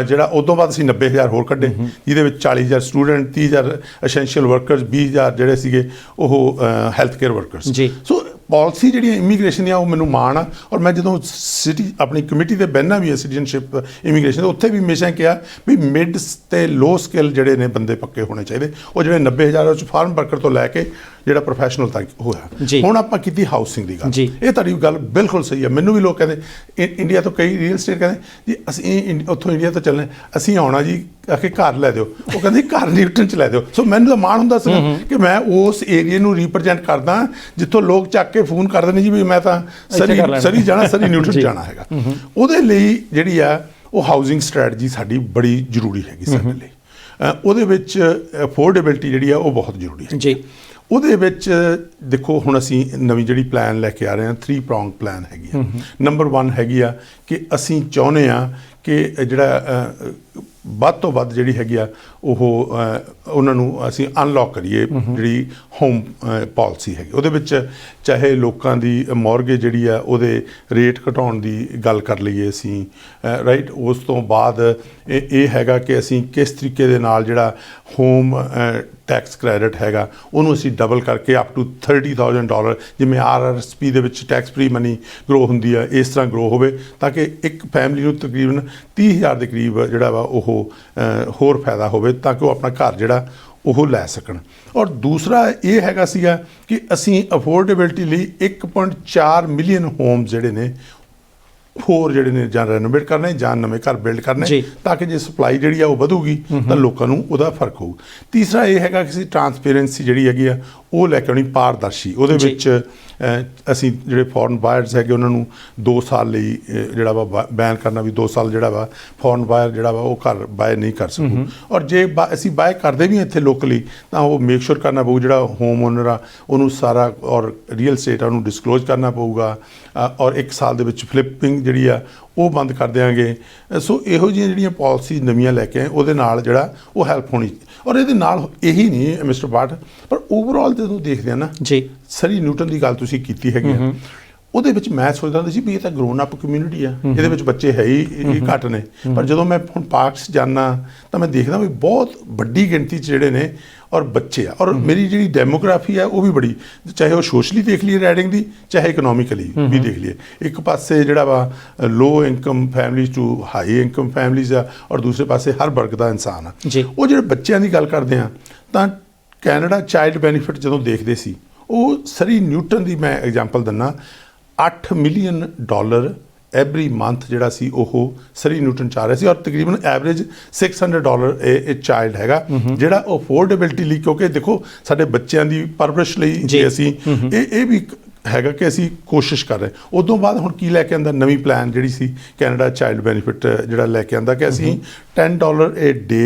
ਜਿਹੜਾ ਉਦੋਂ ਬਾਅਦ ਅਸੀਂ 90,000 ਹੋਰ ਕੱਢੇ, ਜਿਹਦੇ ਵਿੱਚ 40,000 ਸਟੂਡੈਂਟ, 30,000 ਐਸੈਂਸ਼ੀਅਲ ਵਰਕਰਸ, 20,000 ਜਿਹੜੇ ਸੀਗੇ ਉਹ ਹੈਲਥ ਕੇਅਰ ਵਰਕਰਸ। ਸੋ ਪਾਲਿਸੀ ਜਿਹੜੀਆਂ ਇਮੀਗ੍ਰੇਸ਼ਨ ਦੀਆਂ ਉਹ ਮੈਨੂੰ ਮਾਣ ਆ। ਔਰ ਮੈਂ ਜਦੋਂ ਸਿਟੀ ਆਪਣੀ ਕਮੇਟੀ ਤੇ ਬਹਿਨਾ ਵੀ ਹੈ ਸਿਟੀਜ਼ਨਸ਼ਿਪ ਇਮੀਗ੍ਰੇਸ਼ਨ, ਉੱਥੇ ਵੀ ਹਮੇਸ਼ਾ ਕਿਹਾ ਵੀ ਮਿਡ ਤੇ ਲੋ ਸਕਿੱਲ ਜਿਹੜੇ ਨੇ ਬੰਦੇ ਪੱਕੇ ਹੋਣੇ ਚਾਹੀਦੇ। ਉਹ ਜਿਹੜੇ 90,000 ਉਹ 'ਚ ਫਾਰਮ ਵਰਕਰ ਤੋਂ ਲੈ ਕੇ ਜਿਹੜਾ ਪ੍ਰੋਫੈਸ਼ਨਲ ਤੱਕ ਹੋਇਆ। ਜੀ। ਹੁਣ ਆਪਾਂ ਕੀਤੀ ਹਾਊਸਿੰਗ ਦੀ ਗੱਲ, ਜੀ। ਇਹ ਤੁਹਾਡੀ ਗੱਲ ਬਿਲਕੁਲ ਸਹੀ ਹੈ। ਮੈਨੂੰ ਵੀ ਲੋਕ ਕਹਿੰਦੇ ਇੰਡੀਆ ਤੋਂ, ਕਈ ਰੀਅਲ ਸਟੇਟ ਕਹਿੰਦੇ ਜੀ ਅਸੀਂ ਉੱਥੋਂ ਇੰਡੀਆ ਤੋਂ ਚੱਲਣੇ, ਅਸੀਂ ਆਉਣਾ ਜੀ ਆ ਕੇ ਘਰ ਲੈ ਦਿਓ। ਉਹ ਕਹਿੰਦੇ ਘਰ ਨਿਊਟਨ ਚ ਲੈ ਦਿਓ। ਸੋ ਮੈਨੂੰ ਤਾਂ ਮਾਣ ਹੁੰਦਾ ਸੀ ਕਿ ਮੈਂ ਉਸ ਏਰੀਏ ਨੂੰ ਰਿਪਰੈਜ਼ੈਂਟ ਕਰਦਾ ਜਿੱਥੋਂ ਲੋਕ ਚੱਕ ਕੇ ਫੋਨ ਕਰਦੇ ਨੇ ਜੀ ਵੀ ਮੈਂ ਤਾਂ ਸਰੀ ਜਾਣਾ, ਸਰੀ ਨਿਊਟਨ ਜਾਣਾ ਹੈਗਾ। ਉਹਦੇ ਲਈ ਜਿਹੜੀ ਆ ਉਹ ਹਾਊਸਿੰਗ ਸਟ੍ਰੈਟਜੀ ਸਾਡੀ ਬੜੀ ਜ਼ਰੂਰੀ ਹੈਗੀ ਸਾਡੇ ਲਈ। ਉਹਦੇ ਵਿੱਚ ਅਫੋਰਡੇਬਿਲਟੀ ਜਿਹੜੀ ਆ ਉਹ ਬਹੁਤ ਜ਼ਰੂਰੀ ਹੈ ਜੀ। ਉਹਦੇ ਵਿੱਚ ਦੇਖੋ ਹੁਣ ਅਸੀਂ ਨਵੀਂ ਜਿਹੜੀ ਪਲਾਨ ਲੈ ਕੇ ਆ ਰਹੇ ਹਾਂ, 3 pronged ਪਲਾਨ ਹੈਗੀ ਆ। ਨੰਬਰ 1 ਹੈਗੀ ਆ ਕਿ ਅਸੀਂ ਚਾਹੁੰਦੇ ਆ ਕਿ ਜਿਹੜਾ ਵੱਧ ਤੋਂ ਵੱਧ ਜਿਹੜੀ ਹੈਗੀ ਆ ਉਹ ਉਹਨਾਂ ਨੂੰ ਅਸੀਂ ਅਨਲੌਕ ਕਰੀਏ। ਜਿਹੜੀ ਹੋਮ ਪਾਲਿਸੀ ਹੈਗੀ ਉਹਦੇ ਵਿੱਚ ਚਾਹੇ ਲੋਕਾਂ ਦੀ ਮੌਰਗੇਜ ਜਿਹੜੀ ਆ ਉਹਦੇ ਰੇਟ ਘਟਾਉਣ ਦੀ ਗੱਲ ਕਰ ਲਈਏ ਅਸੀਂ, ਰਾਈਟ। ਉਸ ਤੋਂ ਬਾਅਦ ਇਹ ਹੈਗਾ ਕਿ ਅਸੀਂ ਕਿਸ ਤਰੀਕੇ ਦੇ ਨਾਲ ਜਿਹੜਾ ਹੋਮ ਟੈਕਸ ਕ੍ਰੈਡਿਟ ਹੈਗਾ ਉਹਨੂੰ ਅਸੀਂ ਡਬਲ ਕਰਕੇ ਅਪ ਟੂ $30,000, ਜਿਵੇਂ RRSP ਦੇ ਵਿੱਚ ਟੈਕਸ ਫ੍ਰੀ ਮਨੀ ਗਰੋ ਹੁੰਦੀ ਆ, ਇਸ ਤਰ੍ਹਾਂ ਗਰੋ ਹੋਵੇ ਤਾਂ ਕਿ ਇੱਕ ਫੈਮਿਲੀ ਨੂੰ ਤਕਰੀਬਨ 30,000 ਦੇ ਕਰੀਬ ਜਿਹੜਾ ਵਾ ਉਹ ਹੋਰ ਫਾਇਦਾ ਹੋਵੇ ਤਾਂ ਕਿ ਉਹ ਆਪਣਾ ਘਰ ਜਿਹੜਾ ਉਹ ਲੈ ਸਕਣ। ਔਰ ਦੂਸਰਾ ਇਹ ਹੈਗਾ ਸੀਗਾ ਕਿ ਅਸੀਂ ਅਫੋਰਡੇਬਿਲਟੀ ਲਈ 1.4 ਮਿਲੀਅਨ ਹੋਮਸ ਜਿਹੜੇ ਨੇ ਹੋਰ ਜਿਹੜੇ ਨੇ ਜਾਂ ਰੈਨੋਵੇਟ ਕਰਨੇ ਜਾਂ ਨਵੇਂ ਘਰ ਬਿਲਡ ਕਰਨੇ, ਤਾਂ ਕਿ ਜੇ ਸਪਲਾਈ ਜਿਹੜੀ ਆ ਉਹ ਵਧੂਗੀ ਤਾਂ ਲੋਕਾਂ ਨੂੰ ਉਹਦਾ ਫਰਕ ਹੋਊ। ਤੀਸਰਾ ਇਹ ਹੈਗਾ ਕਿ ਅਸੀਂ ਟਰਾਂਸਪੇਰੈਂਸੀ ਜਿਹੜੀ ਹੈਗੀ ਆ ਉਹ ਲੈ ਕੇ ਆਉਣੀ, ਪਾਰਦਰਸ਼ੀ। ਉਹਦੇ ਵਿੱਚ ਅਸੀਂ ਜਿਹੜੇ ਫੋਰਨ ਬਾਇਰਸ ਹੈਗੇ ਉਹਨਾਂ ਨੂੰ 2 ਸਾਲ ਲਈ ਜਿਹੜਾ ਵਾ ਬੈਨ ਕਰਨਾ, ਵੀ 2 ਸਾਲ ਜਿਹੜਾ ਵਾ ਫੋਰਨ ਬਾਇਰ ਜਿਹੜਾ ਵਾ ਉਹ ਘਰ ਬਾਏ ਨਹੀਂ ਕਰ ਸਕੂ। ਔਰ ਜੇ ਅਸੀਂ ਬਾਏ ਕਰਦੇ ਵੀ ਇੱਥੇ ਲੋਕਲੀ ਤਾਂ ਉਹ ਮੇਕ ਸ਼ੋਰ ਕਰਨਾ ਪਊ ਜਿਹੜਾ ਹੋਮ ਓਨਰ ਆ ਉਹਨੂੰ ਸਾਰਾ, ਔਰ ਰੀਅਲ ਸਟੇਟ ਆ ਉਹਨੂੰ ਡਿਸਕਲੋਜ਼ ਕਰਨਾ ਪਊਗਾ। ਔਰ 1 ਸਾਲ ਦੇ ਵਿੱਚ ਫਲਿੱਪਿੰਗ ਜਿਹੜੀ ਆ ਉਹ ਬੰਦ ਕਰ ਦਿਆਂਗੇ। ਸੋ ਇਹੋ ਜਿਹੀਆਂ ਜਿਹੜੀਆਂ ਪਾਲਿਸੀਜ਼ ਨਵੀਆਂ ਲੈ ਕੇ ਆਏ ਉਹਦੇ ਨਾਲ ਜਿਹੜਾ ਉਹ ਹੈਲਪ ਹੋਣੀ। ਔਰ ਇਹਦੇ ਨਾਲ ਇਹੀ ਨਹੀਂ ਮਿਸਟਰ ਬਾਟ, ਪਰ ਓਵਰਆਲ ਜਦੋਂ ਦੇਖਦੇ ਆ ਨਾ ਜੀ, ਸਰੀ ਨਿਊਟਨ ਦੀ ਗੱਲ ਤੁਸੀਂ ਕੀਤੀ ਹੈਗੀ ਆ, ਉਹਦੇ ਵਿੱਚ ਮੈਂ ਸੋਚਦਾ ਹੁੰਦਾ ਸੀ ਵੀ ਇਹ ਤਾਂ ਗਰੋਨ ਅਪ ਕਮਿਊਨਿਟੀ ਆ, ਇਹਦੇ ਵਿੱਚ ਬੱਚੇ ਹੈ ਹੀ ਘੱਟ ਨੇ। ਪਰ ਜਦੋਂ ਮੈਂ ਹੁਣ ਪਾਰਕਸ ਜਾਂਦਾ ਤਾਂ ਮੈਂ ਦੇਖਦਾ ਵੀ ਬਹੁਤ ਵੱਡੀ ਗਿਣਤੀ 'ਚ ਜਿਹੜੇ ਨੇ ਔਰ ਬੱਚੇ ਆ। ਔਰ ਮੇਰੀ ਜਿਹੜੀ ਡੈਮੋਗ੍ਰਾਫੀ ਆ ਉਹ ਵੀ ਬੜੀ, ਚਾਹੇ ਉਹ ਸੋਸ਼ਲੀ ਦੇਖ ਲਈਏ ਰਾਈਡਿੰਗ ਦੀ, ਚਾਹੇ ਇਕਨੋਮਿਕਲੀ ਵੀ ਦੇਖ ਲਈਏ। ਇੱਕ ਪਾਸੇ ਜਿਹੜਾ ਵਾ low income families to high income families ਆ, ਔਰ ਦੂਸਰੇ ਪਾਸੇ ਹਰ ਵਰਗ ਦਾ ਇਨਸਾਨ ਆ। ਉਹ ਜਿਹੜੇ ਬੱਚਿਆਂ ਦੀ ਗੱਲ ਕਰਦੇ ਆ ਤਾਂ ਕੈਨੇਡਾ ਚਾਈਲਡ ਬੈਨੀਫਿਟ ਜਦੋਂ ਦੇਖਦੇ ਸੀ, ਉਹ ਸਰੀ ਨਿਊਟਨ ਦੀ ਮੈਂ ਐਗਜ਼ਾਮਪਲ ਦਿੰਦਾ, $8 ਮਿਲੀਅਨ ਐਵਰੀ ਮੰਥ ਜਿਹੜਾ ਸੀ ਉਹ ਸਰੀ ਨਿਊਟਨ ਚਾਹ ਰਿਹਾ ਸੀ। ਔਰ ਤਕਰੀਬਨ ਐਵਰੇਜ $600 ਇਹ ਚਾਈਲਡ ਹੈਗਾ ਜਿਹੜਾ ਅਫੋਰਡੇਬਿਲਟੀ ਲਈ, ਕਿਉਂਕਿ ਦੇਖੋ ਸਾਡੇ ਬੱਚਿਆਂ ਦੀ ਪਰਵਰਿਸ਼ ਲਈ ਜੇ ਅਸੀਂ ਇਹ ਵੀ ਹੈਗਾ ਕਿ ਅਸੀਂ ਕੋਸ਼ਿਸ਼ ਕਰ ਰਹੇ। ਉਦੋਂ ਬਾਅਦ ਹੁਣ ਕੀ ਲੈ ਕੇ ਆਂਦਾ, ਨਵੀਂ ਪਲਾਨ ਜਿਹੜੀ ਸੀ ਕੈਨੇਡਾ ਚਾਈਲਡ ਬੈਨੀਫਿਟ ਜਿਹੜਾ ਲੈ ਕੇ ਆਂਦਾ ਕਿ ਅਸੀਂ $10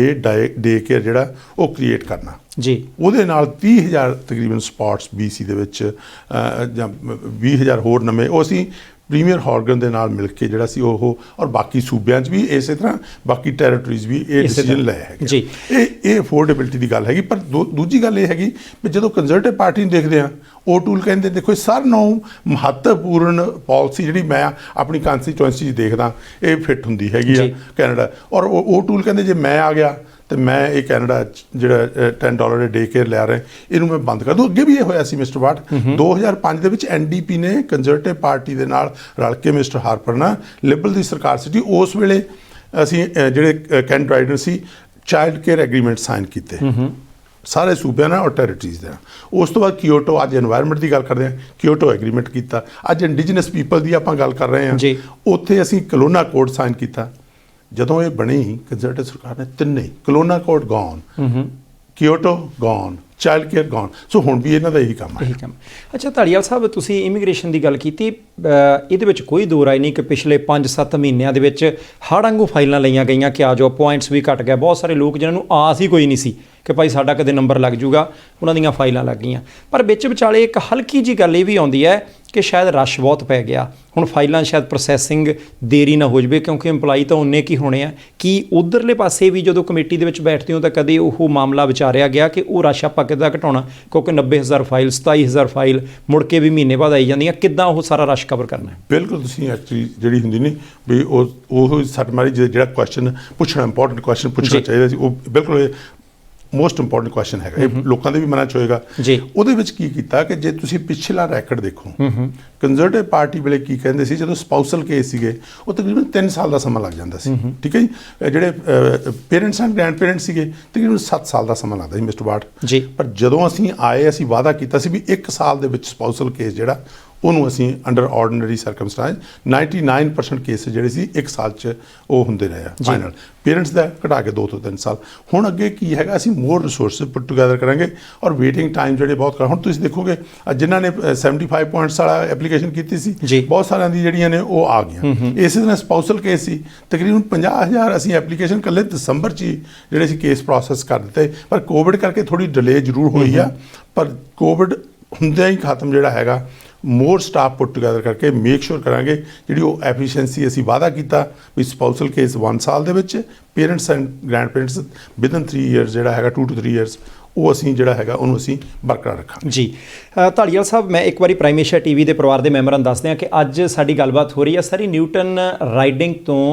ਡੇ ਕੇਅਰ ਜਿਹੜਾ ਉਹ ਕ੍ਰੀਏਟ ਕਰਨਾ ਜੀ। ਉਹਦੇ ਨਾਲ 30,000 ਤਕਰੀਬਨ ਸਪੌਟਸ BC ਦੇ ਵਿੱਚ ਜਾਂ 20,000 ਹੋਰ ਨਵੇਂ ਉਹ ਅਸੀਂ ਪ੍ਰੀਮੀਅਰ ਹਾਰਗਨ ਦੇ ਨਾਲ ਮਿਲ ਕੇ ਜਿਹੜਾ ਸੀ ਉਹ, ਔਰ ਬਾਕੀ ਸੂਬਿਆਂ 'ਚ ਵੀ ਇਸੇ ਤਰ੍ਹਾਂ ਬਾਕੀ ਟੈਰੀਟਰੀਜ਼ ਵੀ ਇਹ ਡਿਸੀਜਨ ਲਏ ਹੈਗੇ ਜੀ। ਇਹ ਅਫੋਰਡੇਬਿਲਟੀ ਦੀ ਗੱਲ ਹੈਗੀ। ਪਰ ਦੂਜੀ ਗੱਲ ਇਹ ਹੈਗੀ ਵੀ ਜਦੋਂ ਕੰਜ਼ਰਵੇਟਿਵ ਪਾਰਟੀ ਨੂੰ ਦੇਖਦੇ ਆ, ਉਹ ਟੂਲ ਕਹਿੰਦੇ ਦੇਖੋ ਸਾਰਿਆਂ ਨਾਲੋਂ ਮਹੱਤਵਪੂਰਨ ਪਾਲਿਸੀ ਜਿਹੜੀ ਮੈਂ ਆਪਣੀ ਕੰਸਟੀਚੁਐਂਸੀ 'ਚ ਦੇਖਦਾ ਇਹ ਫਿੱਟ ਹੁੰਦੀ ਹੈਗੀ ਆ ਕੈਨੇਡਾ। ਔਰ ਉਹ ਟੂਲ ਕਹਿੰਦੇ ਜੇ ਮੈਂ ਆ ਗਿਆ ਤੇ ਮੈਂ ਇਹ ਕੈਨੇਡਾ ਜਿਹੜਾ $10 ਡੇ ਕੇਅਰ ਲਿਆ ਰਿਹਾ ਇਹਨੂੰ ਮੈਂ ਬੰਦ ਕਰ ਦੂੰ। ਅੱਗੇ ਵੀ ਇਹ ਹੋਇਆ ਸੀ ਮਿਸਟਰ ਵਾਟ, 2005 ਦੇ ਵਿੱਚ NDP ਨੇ ਕੰਜ਼ਰਵੇਟਿਵ ਪਾਰਟੀ ਦੇ ਨਾਲ ਰਲ ਕੇ ਮਿਸਟਰ ਹਾਰਪਰ ਨਾਲ ਲਿਬਰਲ ਦੀ ਸਰਕਾਰ ਸੀ। ਉਸ ਵੇਲੇ ਅਸੀਂ ਜਿਹੜੇ ਕੈਨੇਡਾ ਰਾਈਡਰ ਸੀ ਚਾਈਲਡ ਕੇਅਰ ਐਗਰੀਮੈਂਟ ਸਾਈਨ ਕੀਤੇ ਸਾਰੇ ਸੂਬਿਆਂ ਨਾਲ ਔਰ ਟੈਰੀਟਰੀਜ਼ ਦੇ ਨਾਲ। ਉਸ ਤੋਂ ਬਾਅਦ ਕੀਓਟੋ, ਅੱਜ এনवायरमेंट ਦੀ ਗੱਲ ਕਰਦੇ ਹਾਂ, ਕੀਓਟੋ ਐਗਰੀਮੈਂਟ ਕੀਤਾ। ਅੱਜ ਇੰਡੀਜਨਸ ਪੀਪਲ ਦੀ ਆਪਾਂ ਗੱਲ ਕਰ ਰਹੇ ਹਾਂ, ਉੱਥੇ ਅਸੀਂ ਕਲੋਨਾ ਕੋਡ ਸਾਈਨ ਕੀਤਾ। ਜਦੋਂ ਇਹ ਬਣੀ ਕੰਜ਼ਰਵੇਟਿਵ ਸਰਕਾਰ ਨੇ ਤਿੰਨੇ, Kelowna accord gone, Kyoto gone, child care gone. So ਹੁਣ ਵੀ ਇਹਨਾਂ ਦਾ ਇਹੀ ਕੰਮ ਹੈ। ਅੱਛਾ ਧਾਲੀਵਾਲ ਸਾਹਿਬ, ਤੁਸੀਂ ਇਮੀਗ੍ਰੇਸ਼ਨ ਦੀ ਗੱਲ ਕੀਤੀ, ਇਹਦੇ ਵਿੱਚ ਕੋਈ ਦੋ ਰਾਏ ਨਹੀਂ ਕਿ ਪਿਛਲੇ 5-7 ਮਹੀਨਿਆਂ ਦੇ ਵਿੱਚ ਹੜ੍ਹ ਵਾਂਗੂ ਫਾਈਲਾਂ ਲਈਆਂ ਗਈਆਂ ਕਿ ਆ ਜਾਓ, ਪੁਆਇੰਟਸ ਵੀ ਘਟ ਗਿਆ। ਬਹੁਤ ਸਾਰੇ ਲੋਕ ਜਿਨ੍ਹਾਂ ਨੂੰ ਆਸ ਹੀ ਕੋਈ ਨਹੀਂ ਸੀ ਕਿ ਭਾਈ ਸਾਡਾ ਕਦੇ ਨੰਬਰ ਲੱਗ ਜੂਗਾ, ਉਹਨਾਂ ਦੀਆਂ ਫਾਈਲਾਂ ਲੱਗ ਗਈਆਂ। ਪਰ ਵਿੱਚ ਵਿਚਾਲੇ ਇੱਕ ਹਲਕੀ ਜੀ ਗੱਲ ਇਹ ਵੀ ਆਉਂਦੀ ਹੈ ਕਿ ਸ਼ਾਇਦ ਰਸ਼ ਬਹੁਤ ਪੈ ਗਿਆ, ਹੁਣ ਫਾਈਲਾਂ ਸ਼ਾਇਦ ਪ੍ਰੋਸੈਸਿੰਗ ਦੇਰੀ ਨਾ ਹੋ ਜਾਵੇ ਕਿਉਂਕਿ ਇੰਪਲਾਈ ਤਾਂ ਉਨੇ ਕੀ ਹੋਣੇ ਆ। ਕੀ ਉਧਰਲੇ ਪਾਸੇ ਵੀ ਜਦੋਂ ਕਮੇਟੀ ਦੇ ਵਿੱਚ ਬੈਠਦੇ ਹੋ ਤਾਂ ਕਦੇ ਉਹ ਮਾਮਲਾ ਵਿਚਾਰਿਆ ਗਿਆ ਕਿ ਉਹ ਰਸ਼ ਆਪਾਂ ਕਿੱਦਾਂ ਘਟਾਉਣਾ, ਕਿਉਂਕਿ 90,000 ਫਾਈਲ, 27,000 ਫਾਈਲ ਮੁੜ ਕੇ ਵੀ ਮਹੀਨੇ ਬਾਅਦ ਆਈ ਜਾਂਦੀਆਂ, ਕਿੱਦਾਂ ਉਹ ਸਾਰਾ ਰਸ਼ ਕਵਰ ਕਰਨਾ? ਬਿਲਕੁਲ, ਤੁਸੀਂ ਐਕਚੁਅਲੀ ਜਿਹੜੀ ਹੁੰਦੀ ਨਹੀਂ ਵੀ ਉਹ ਸੱਟ ਮਾਰੀ ਜਿਹੜਾ ਕੁਐਸਚਨ ਪੁੱਛਣਾ, ਇੰਪੋਰਟੈਂਟ ਕੁਐਸਚਨ ਪੁੱਛਣਾ ਚਾਹੀਦਾ ਸੀ, ਉਹ ਬਿਲਕੁਲ ਮੋਸਟ ਇੰਪੋਰਟੈਂਟ ਕੁਐਸਚਨ ਹੈਗਾ, ਇਹ ਲੋਕਾਂ ਦੇ ਵੀ ਮਨਾਂ 'ਚ ਹੋਏਗਾ ਜੀ। ਉਹਦੇ ਵਿੱਚ ਕੀ ਕੀਤਾ ਕਿ ਜੇ ਤੁਸੀਂ ਪਿਛਲਾ ਰੈਕਡ ਦੇਖੋ, ਕੰਜ਼ਰਵੇਟਿਵ ਪਾਰਟੀ ਵੇਲੇ ਕੀ ਕਹਿੰਦੇ ਸੀ, ਜਦੋਂ ਸਪਾਊਸਲ ਕੇਸ ਸੀਗੇ ਉਹ ਤਕਰੀਬਨ 3 ਸਾਲ ਦਾ ਸਮਾਂ ਲੱਗ ਜਾਂਦਾ ਸੀ, ਠੀਕ ਹੈ ਜੀ। ਜਿਹੜੇ ਪੇਰੈਂਟਸ ਐਂਡ ਗ੍ਰੈਂਡ ਪੇਰੈਂਟਸ ਸੀਗੇ ਤਕਰੀਬਨ 7 ਸਾਲ ਦਾ ਸਮਾਂ ਲੱਗਦਾ ਸੀ ਮਿਸਟਰ ਬਾਟ ਜੀ। ਪਰ ਜਦੋਂ ਅਸੀਂ ਆਏ ਅਸੀਂ ਵਾਅਦਾ ਕੀਤਾ ਸੀ ਵੀ 1 ਸਾਲ ਦੇ ਵਿੱਚ ਸਪਾਊਸਲ ਕੇਸ ਜਿਹੜਾ ਉਹਨੂੰ ਅਸੀਂ ਅੰਡਰ ਆਰਡੀਨਰੀ ਸਰਕਮਸਟੈਂਸ 99% ਕੇਸ ਜਿਹੜੇ ਸੀ 1 ਸਾਲ 'ਚ ਉਹ ਹੁੰਦੇ ਰਹੇ ਆ ਫਾਈਨਲ। ਪੇਰੈਂਟਸ ਦਾ ਘਟਾ ਕੇ 2 ਤੋਂ 3 ਸਾਲ। ਹੁਣ ਅੱਗੇ ਕੀ ਹੈਗਾ, ਅਸੀਂ ਮੋਰ ਰਿਸੋਰਸਿਸ ਪੁੱਟ ਟੂਗੈਦਰ ਕਰਾਂਗੇ ਔਰ ਵੇਟਿੰਗ ਟਾਈਮ ਜਿਹੜੇ ਬਹੁਤ ਹੁਣ ਤੁਸੀਂ ਦੇਖੋਗੇ ਜਿਨ੍ਹਾਂ ਨੇ 75 ਪੁਆਇੰਟਸ ਵਾਲਾ ਐਪਲੀਕੇਸ਼ਨ ਕੀਤੀ ਸੀ ਬਹੁਤ ਸਾਰਿਆਂ ਦੀ ਜਿਹੜੀਆਂ ਨੇ ਉਹ ਆ ਗਈਆਂ। ਇਸੇ ਤਰ੍ਹਾਂ ਸਪਾਊਸਲ ਕੇਸ ਸੀ ਤਕਰੀਬਨ 50,000 ਅਸੀਂ ਐਪਲੀਕੇਸ਼ਨ ਇਕੱਲੇ ਦਸੰਬਰ 'ਚ ਹੀ ਜਿਹੜੇ ਸੀ ਕੇਸ ਪ੍ਰੋਸੈਸ ਕਰ ਦਿੱਤੇ, ਪਰ ਕੋਵਿਡ ਕਰਕੇ ਥੋੜੀ ਡਿਲੇ ਜ਼ਰੂਰ ਹੋਈ ਆ, ਪਰ ਕੋਵਿਡ ਹੁੰਦਿਆਂ ਹੀ ਖਤਮ ਜਿਹੜਾ ਹੈਗਾ। ਮੋਰ ਸਟਾਫ ਪੁੱਟ ਟੂਗੈਦਰ ਕਰਕੇ ਮੇਕ ਸ਼ੋਰ ਕਰਾਂਗੇ ਜਿਹੜੀ ਉਹ ਐਫੀਸ਼ੀਐਂਸੀ ਅਸੀਂ ਵਾਅਦਾ ਕੀਤਾ ਵੀ ਸਪਾਊਸਲ ਕੇਸ 1 ਸਾਲ ਦੇ ਵਿੱਚ, parents and grandparents within 3 years ਜਿਹੜਾ ਹੈਗਾ 2 to 3 ਇਅਰਸ ਉਹ ਅਸੀਂ ਜਿਹੜਾ ਹੈਗਾ ਉਹਨੂੰ ਅਸੀਂ ਬਰਕਰਾਰ ਰੱਖਾਂਗੇ ਜੀ। ਧਾਲੀਵਾਲ ਸਾਹਿਬ, ਮੈਂ ਇੱਕ ਵਾਰੀ ਪ੍ਰਾਈਮ ਏਸ਼ੀਆ ਟੀਵੀ ਦੇ ਪਰਿਵਾਰ ਦੇ ਮੈਂਬਰਾਂ ਨੂੰ ਦੱਸਦੇ ਹਾਂ ਕਿ ਅੱਜ ਸਾਡੀ ਗੱਲਬਾਤ ਹੋ ਰਹੀ ਹੈ ਸਾਰੀ ਨਿਊਟਨ ਰਾਈਡਿੰਗ ਤੋਂ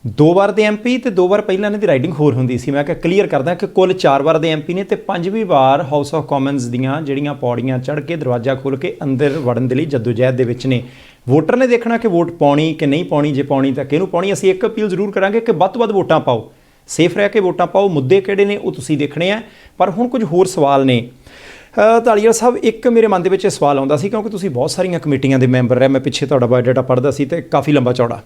2 ਵਾਰ ਦੇ ਐਮਪੀ ਤੇ 2 ਵਾਰ ਪਹਿਲਾਂ ਇਹਨਾਂ ਦੀ ਰਾਈਡਿੰਗ ਹੋਰ ਹੁੰਦੀ ਸੀ। ਮੈਂ ਕਿਹਾ ਕਲੀਅਰ ਕਰਦਾ ਕਿ ਕੁੱਲ 4 ਵਾਰ ਦੇ ਐਮਪੀ ਨੇ ਤੇ 5ਵੀਂ ਵਾਰ ਹਾਊਸ ਆਫ ਕਾਮਨਸ ਦੀਆਂ ਜਿਹੜੀਆਂ ਪੌੜੀਆਂ ਚੜ੍ਹ ਕੇ ਦਰਵਾਜ਼ਾ ਖੋਲ੍ਹ ਕੇ ਅੰਦਰ ਵੜਨ ਦੇ ਲਈ ਜੱਦੋਜਹਿਦ ਦੇ ਵਿੱਚ ਨੇ। ਵੋਟਰ ਨੇ ਦੇਖਣਾ ਕਿ ਵੋਟ ਪਾਉਣੀ ਕਿ ਨਹੀਂ ਪਾਉਣੀ, ਜੇ ਪਾਉਣੀ ਤਾਂ ਕਿਹਨੂੰ ਪਾਉਣੀ। ਅਸੀਂ ਇੱਕ ਅਪੀਲ ਜ਼ਰੂਰ ਕਰਾਂਗੇ ਕਿ ਵੱਧ ਤੋਂ ਵੱਧ ਵੋਟਾਂ ਪਾਓ, ਸੇਫ ਰਹਿ ਕੇ ਵੋਟਾਂ ਪਾਓ। ਮੁੱਦੇ ਕਿਹੜੇ ਨੇ ਉਹ ਤੁਸੀਂ ਦੇਖਣੇ ਆ, ਪਰ ਹੁਣ ਕੁਝ ਹੋਰ ਸਵਾਲ ਨੇ। ਧਾਲੀਵਾਲ ਸਾਹਿਬ, ਇੱਕ ਮੇਰੇ ਮਨ ਦੇ ਵਿੱਚ ਇਹ ਸਵਾਲ ਆਉਂਦਾ ਸੀ ਕਿਉਂਕਿ ਤੁਸੀਂ ਬਹੁਤ ਸਾਰੀਆਂ ਕਮੇਟੀਆਂ ਦੇ ਮੈਂਬਰ ਰਹੇ, ਮੈਂ ਪਿੱਛੇ ਤੁਹਾਡਾ ਬਾਇਓਡਾਟਾ ਪੜ੍ਹਦਾ ਸੀ ਤੇ ਕਾਫੀ ਲੰਬਾ ਚੌੜਾ।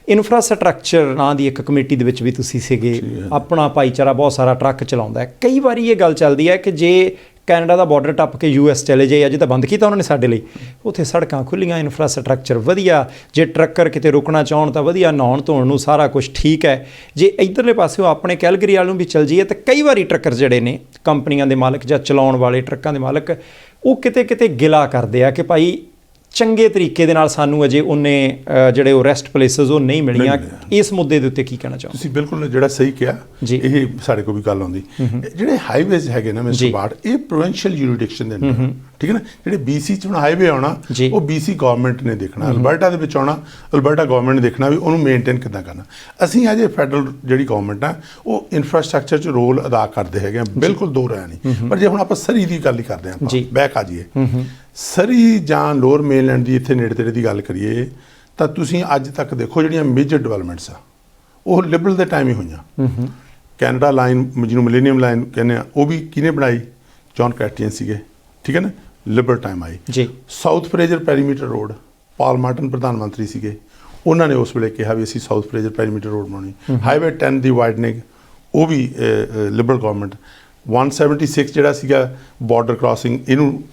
ਇਨਫਰਾਸਟਰਕਚਰ ਨਾਂ ਦੀ ਇੱਕ ਕਮੇਟੀ ਦੇ ਵਿੱਚ ਵੀ ਤੁਸੀਂ ਸੀਗੇ। ਆਪਣਾ ਭਾਈਚਾਰਾ ਬਹੁਤ ਸਾਰਾ ਟਰੱਕ ਚਲਾਉਂਦਾ ਹੈ। ਕਈ ਵਾਰੀ ਇਹ ਗੱਲ ਚੱਲਦੀ ਹੈ ਕਿ ਜੇ ਕੈਨੇਡਾ ਦਾ ਬਾਰਡਰ ਟੱਪ ਕੇ US ਚਲੇ ਜਾਏ, ਅਜੇ ਤਾਂ ਬੰਦ ਕੀਤਾ ਉਹਨਾਂ ਨੇ ਸਾਡੇ ਲਈ, ਉੱਥੇ ਸੜਕਾਂ ਖੁੱਲੀਆਂ, ਇਨਫਰਾਸਟਰਕਚਰ ਵਧੀਆ, ਜੇ ਟਰੱਕਰ ਕਿਤੇ ਰੁਕਣਾ ਚਾਹਣ ਤਾਂ ਵਧੀਆ, ਨਹਾਉਣ ਧੋਣ ਨੂੰ ਸਾਰਾ ਕੁਝ ਠੀਕ ਹੈ। ਜੇ ਇੱਧਰਲੇ ਪਾਸਿਓਂ ਆਪਣੇ ਕੈਲਗਰੀ ਵਾਲ ਨੂੰ ਵੀ ਚੱਲ ਜਾਈਏ ਤਾਂ ਕਈ ਵਾਰੀ ਟਰੱਕਰ ਜਿਹੜੇ ਨੇ ਕੰਪਨੀਆਂ ਦੇ ਮਾਲਕ ਜਾਂ ਚਲਾਉਣ ਵਾਲੇ ਟਰੱਕਾਂ ਦੇ ਮਾਲਕ ਉਹ ਕਿਤੇ ਕਿਤੇ ਗਿਲਾ ਕਰਦੇ ਆ ਕਿ ਭਾਈ ਚੰਗੇ ਤਰੀਕੇ ਦੇ ਨਾਲ ਸਾਨੂੰ ਅਜੇ ਉਹਨੇ ਜਿਹੜੇ ਉਹ ਰੈਸਟ ਪਲੇਸਿਸ ਉਹ ਨਹੀਂ ਮਿਲੀਆਂ। ਇਸ ਮੁੱਦੇ ਦੇ ਉੱਤੇ ਕੀ ਕਹਿਣਾ ਚਾਹੋ? ਤੁਸੀਂ ਬਿਲਕੁਲ ਜਿਹੜਾ ਸਹੀ ਕਿਹਾ, ਇਹ ਸਾਡੇ ਕੋਲ ਵੀ ਗੱਲ ਆਉਂਦੀ। ਜਿਹੜੇ ਹਾਈਵੇਜ਼ ਹੈਗੇ ਨਾ ਮਿਸਟਰ ਬਾਟ, ਇਹ ਪ੍ਰੋਵਿੰਸ਼ੀਅਲ ਜੂਰੀਡਿਕਸ਼ਨ ਦੇ ਅੰਦਰ, ਠੀਕ ਹੈ ਨਾ। ਜਿਹੜੇ BC 'ਚ ਹੁਣ ਹਾਈਵੇ ਆਉਣਾ ਉਹ BC ਗਵਰਨਮੈਂਟ ਨੇ ਦੇਖਣਾ, ਅਲਬਰਟਾ ਦੇ ਵਿੱਚ ਆਉਣਾ ਅਲਬਰਟਾ ਗਵਰਨਮੈਂਟ ਨੇ ਦੇਖਣਾ ਵੀ ਉਹਨੂੰ ਮੇਨਟੇਨ ਕਿੱਦਾਂ ਕਰਨਾ। ਅਸੀਂ ਅਜੇ ਫੈਡਰਲ ਜਿਹੜੀ ਗਵਰਨਮੈਂਟ ਆ ਉਹ ਇਨਫਰਾਸਟਰਕਚਰ 'ਚ ਰੋਲ ਅਦਾ ਕਰਦੇ ਹੈਗੇ ਆ, ਬਿਲਕੁਲ ਦੋ ਰਾਹ ਨਹੀਂ। ਪਰ ਜੇ ਹੁਣ ਆਪਾਂ ਸਰੀ ਦੀ ਗੱਲ ਹੀ ਕਰਦੇ ਹਾਂ, ਬੈਕ ਆ ਜਾਈਏ, ਸਰੀ ਜਾਂ ਲੋਅਰ ਮੇਨਲੈਂਡ ਦੀ ਇੱਥੇ ਨੇੜੇ ਤੇੜੇ ਦੀ ਗੱਲ ਕਰੀਏ ਤਾਂ ਤੁਸੀਂ ਅੱਜ ਤੱਕ ਦੇਖੋ ਜਿਹੜੀਆਂ ਮੇਜਰ ਡਿਵੈਲਪਮੈਂਟਸ ਆ ਉਹ ਲਿਬਰਲ ਦੇ ਟਾਈਮ ਹੀ ਹੋਈਆਂ। ਕੈਨੇਡਾ ਲਾਈਨ ਜਿਹਨੂੰ ਮਿਲੇਨੀਅਮ ਲਾਈਨ ਕਹਿੰਦੇ ਆ, ਉਹ ਵੀ ਕਿਹਨੇ ਬਣਾਈ? ਜੌਨ ਕੈਟਰੀਅਨ ਸੀਗੇ, ਠੀਕ ਹੈ ਨਾ, ਲਿਬਰਲ ਟਾਈਮ ਆਈ ਜੀ। ਸਾਊਥ ਫਰੇਜ਼ਰ ਪੈਰੀਮੀਟਰ ਰੋਡ, ਪਾਲ ਮਾਰਟਨ ਪ੍ਰਧਾਨ ਮੰਤਰੀ ਸੀਗੇ, ਉਹਨਾਂ ਨੇ ਉਸ ਵੇਲੇ ਕਿਹਾ ਵੀ ਅਸੀਂ ਸਾਊਥ ਫਰੇਜ਼ਰ ਪੈਰੀਮੀਟਰ ਰੋਡ ਬਣਾਉਣੀ। ਹਾਈਵੇ 10 ਦੀ ਵਾਈਡਨਿੰਗ, ਉਹ ਵੀ ਲਿਬਰਲ ਗਵਰਨਮੈਂਟ। 176 ਜਿਹੜਾ ਸੀਗਾ ਬਾਰਡਰ ਕ੍ਰਾਸਿੰਗ, ਇਹਨੂੰ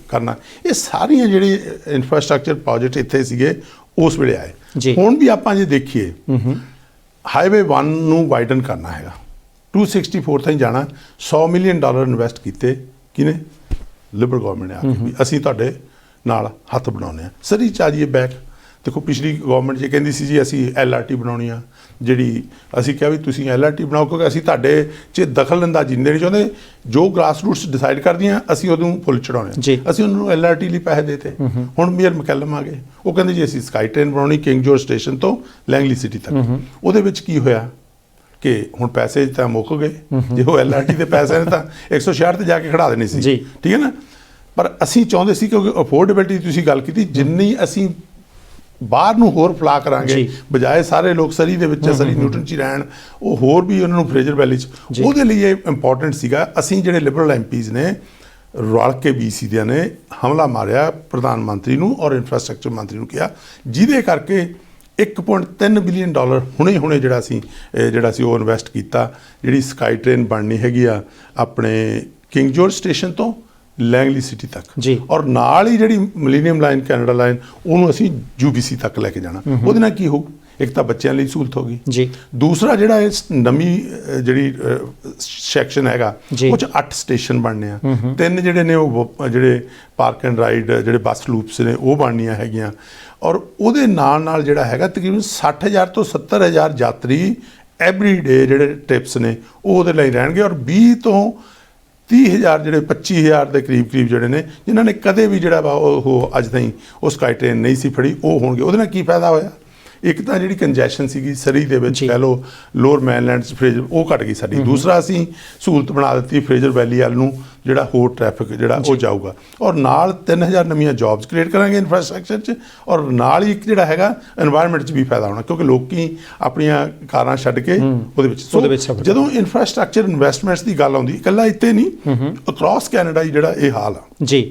ਕਰਨਾ। ਇਹ ਸਾਰੀਆਂ ਜਿਹੜੇ ਇਨਫਰਾਸਟਰਕਚਰ ਪ੍ਰੋਜੈਕਟ ਇੱਥੇ ਸੀਗੇ ਉਸ ਵੇਲੇ ਆਏ। ਹੁਣ ਵੀ ਆਪਾਂ ਜੇ ਦੇਖੀਏ ਹਾਈਵੇ 1 ਨੂੰ ਵਾਈਡਨ ਕਰਨਾ ਹੈਗਾ, 264 ਤਾਈਂ ਜਾਣਾ, $100 ਮਿਲੀਅਨ ਇਨਵੈਸਟ ਕੀਤੇ ਕਿਹਨੇ? ਲਿਬਰਲ ਗਵਰਨਮੈਂਟ ਨੇ ਆ ਕੇ ਵੀ ਅਸੀਂ ਤੁਹਾਡੇ ਨਾਲ ਹੱਥ ਬਣਾਉਂਦੇ ਹਾਂ। ਸਰੀ ਚਾਹੀਏ ਬੈਕ ਦੇਖੋ, ਪਿਛਲੀ ਗਵਰਨਮੈਂਟ ਜੇ ਕਹਿੰਦੀ ਸੀ ਜੀ ਅਸੀਂ LRT ਬਣਾਉਣੀ ਆ, ਜਿਹੜੀ ਅਸੀਂ ਕਿਹਾ ਵੀ ਤੁਸੀਂ LRT ਬਣਾਓ ਕਿਉਂਕਿ ਅਸੀਂ ਤੁਹਾਡੇ 'ਚ ਦਖਲ ਅੰਦਾਜ਼ੀ ਨਹੀਂ ਚਾਹੁੰਦੇ, ਜੋ ਗ੍ਰਾਸ ਰੂਟਸ ਡਿਸਾਈਡ ਕਰਦੀਆਂ ਅਸੀਂ ਉਹਨੂੰ ਫੁੱਲ ਚੜਾਉਣੇ। ਅਸੀਂ ਉਹਨਾਂ ਨੂੰ LRT ਲਈ ਪੈਸੇ ਦੇਤੇ। ਹੁਣ ਮੇਅਰ ਮੈਕੈਲਮ ਆ ਗਏ, ਉਹ ਕਹਿੰਦੇ ਜੀ ਅਸੀਂ ਸਕਾਈ ਟ੍ਰੇਨ ਬਣਾਉਣੀ ਕਿੰਗ ਜੋਰਜ ਸਟੇਸ਼ਨ ਤੋਂ ਲੈਂਗਲੀ ਸਿਟੀ ਤੱਕ। ਉਹਦੇ ਵਿੱਚ ਕੀ ਹੋਇਆ ਕਿ ਹੁਣ ਪੈਸੇ ਤਾਂ ਮੁੱਕ ਗਏ। ਜੇ ਉਹ LRT ਦੇ ਪੈਸੇ ਨੇ ਤਾਂ 166 ਤੇ ਜਾ ਕੇ ਖੜਾ ਦੇਣੇ ਸੀ, ਠੀਕ ਹੈ ਨਾ। ਪਰ ਅਸੀਂ ਚਾਹੁੰਦੇ ਸੀ ਕਿਉਂਕਿ ਅਫੋਰਡੇਬਿਲਟੀ ਦੀ ਤੁਸੀਂ ਗੱਲ ਕੀਤੀ, ਜਿੰਨੀ ਅਸੀਂ ਬਾਹਰ ਨੂੰ ਹੋਰ ਫਲਾ ਕਰਾਂਗੇ ਬਜਾਏ ਸਾਰੇ ਲੋਕ ਸਰੀ ਦੇ ਵਿੱਚ ਸਰੀ ਨਿਊਟਨ 'ਚ ਹੀ ਰਹਿਣ, ਉਹ ਹੋਰ ਵੀ ਉਹਨਾਂ ਨੂੰ ਫਰੇਜ਼ਰ ਵੈਲੀ 'ਚ, ਉਹਦੇ ਲਈ ਇਹ ਇੰਪੋਰਟੈਂਟ ਸੀਗਾ। ਅਸੀਂ ਜਿਹੜੇ ਲਿਬਰਲ MPs ਨੇ ਰਲ ਕੇ BC ਦਿਆਂ ਨੇ ਹਮਲਾ ਮਾਰਿਆ ਪ੍ਰਧਾਨ ਮੰਤਰੀ ਨੂੰ ਔਰ ਇਨਫਰਾਸਟਰਕਚਰ ਮੰਤਰੀ ਨੂੰ ਕਿਹਾ, ਜਿਹਦੇ ਕਰਕੇ $1.3 ਬਿਲੀਅਨ ਹੁਣੇ ਜਿਹੜਾ ਸੀ ਉਹ ਇਨਵੈਸਟ ਕੀਤਾ। ਜਿਹੜੀ ਸਕਾਈ ਟ੍ਰੇਨ ਬਣਨੀ ਹੈਗੀ ਆ ਆਪਣੇ ਕਿੰਗ ਜੋਰਜ ਸਟੇਸ਼ਨ ਤੋਂ ਲੈਂਗਲੀ ਸਿਟੀ ਤੱਕ, ਔਰ ਨਾਲ ਹੀ ਜਿਹੜੀ ਮਿਲੇਨੀਅਮ ਲਾਈਨ ਕੈਨੇਡਾ ਲਾਈਨ ਉਹਨੂੰ ਅਸੀਂ UBC ਤੱਕ ਲੈ ਕੇ ਜਾਣਾ। ਉਹਦੇ ਨਾਲ ਕੀ ਹੋਊ? ਇੱਕ ਤਾਂ ਬੱਚਿਆਂ ਲਈ ਸਹੂਲਤ ਹੋ ਗਈ, ਦੂਸਰਾ ਜਿਹੜਾ ਇਸ ਨਵੀਂ ਜਿਹੜੀ ਸੈਕਸ਼ਨ ਹੈਗਾ ਉਹ 'ਚ 8 ਸਟੇਸ਼ਨ ਬਣਨੇ ਆ, 3 ਜਿਹੜੇ ਨੇ ਉਹ ਜਿਹੜੇ ਪਾਰਕ ਐਂਡ ਰਾਈਡ ਜਿਹੜੇ ਬੱਸ ਲੂਪਸ ਨੇ ਉਹ ਬਣਨੀਆਂ ਹੈਗੀਆਂ, ਔਰ ਉਹਦੇ ਨਾਲ ਜਿਹੜਾ ਹੈਗਾ ਤਕਰੀਬਨ 60,000 ਤੋਂ 70,000 ਯਾਤਰੀ ਐਵਰੀ ਡੇ ਜਿਹੜੇ ਟ੍ਰਿਪਸ ਨੇ ਉਹ ਉਹਦੇ ਲਈ ਰਹਿਣਗੇ, ਔਰ 20 ਤੋਂ 30,000 ਜਿਹੜੇ 25,000 ਦੇ ਕਰੀਬ ਜਿਹੜੇ ਨੇ ਜਿਨ੍ਹਾਂ ਨੇ ਕਦੇ ਵੀ ਜਿਹੜਾ ਵਾ ਉਹ ਅੱਜ ਤਾਈਂ ਉਹ ਸਕਾਈ ਟ੍ਰੇਨ ਨਹੀਂ ਸੀ ਫੜੀ, ਉਹ ਹੋਣਗੇ। ਉਹਦੇ ਨਾਲ ਕੀ ਫਾਇਦਾ ਹੋਇਆ? ਇੱਕ ਤਾਂ ਜਿਹੜੀ ਕੰਜੈਸ਼ਨ ਸੀਗੀ ਸਰੀ ਦੇ ਵਿੱਚ ਕਹਿ ਲਓ ਲੋਅਰ ਮੈਨਲੈਂਡ ਫਰੇਜ਼ਰ ਉਹ ਘਟ ਗਈ ਸਾਡੀ। ਦੂਸਰਾ ਅਸੀਂ ਸਹੂਲਤ ਬਣਾ ਦਿੱਤੀ ਫਰੇਜ਼ਰ ਵੈਲੀ ਵੱਲ ਨੂੰ ਜਿਹੜਾ ਹੋਰ ਟ੍ਰੈਫਿਕ ਜਿਹੜਾ ਉਹ ਜਾਊਗਾ, ਔਰ ਨਾਲ 3000 ਨਵੀਆਂ ਜੌਬਸ ਕ੍ਰੀਏਟ ਕਰਾਂਗੇ ਇਨਫਰਾਸਟ੍ਰਕਚਰ 'ਚ, ਔਰ ਨਾਲ ਹੀ ਇੱਕ ਜਿਹੜਾ ਹੈਗਾ ਐਨਵਾਇਰਨਮੈਂਟ 'ਚ ਵੀ ਫਾਇਦਾ ਹੋਣਾ, ਕਿਉਂਕਿ ਲੋਕੀ ਆਪਣੀਆਂ ਕਾਰਾਂ ਛੱਡ ਕੇ ਉਹਦੇ ਵਿੱਚ ਜਦੋਂ ਇਨਫਰਾਸਟ੍ਰਕਚਰ ਇਨਵੈਸਟਮੈਂਟਸ ਦੀ ਗੱਲ ਆਉਂਦੀ ਇਕੱਲਾ ਇੱਥੇ ਨਹੀਂ ਅਕ੍ਰੋਸ ਕੈਨੇਡਾ ਹੀ ਜਿਹੜਾ ਇਹ ਹਾਲ ਆ ਜੀ।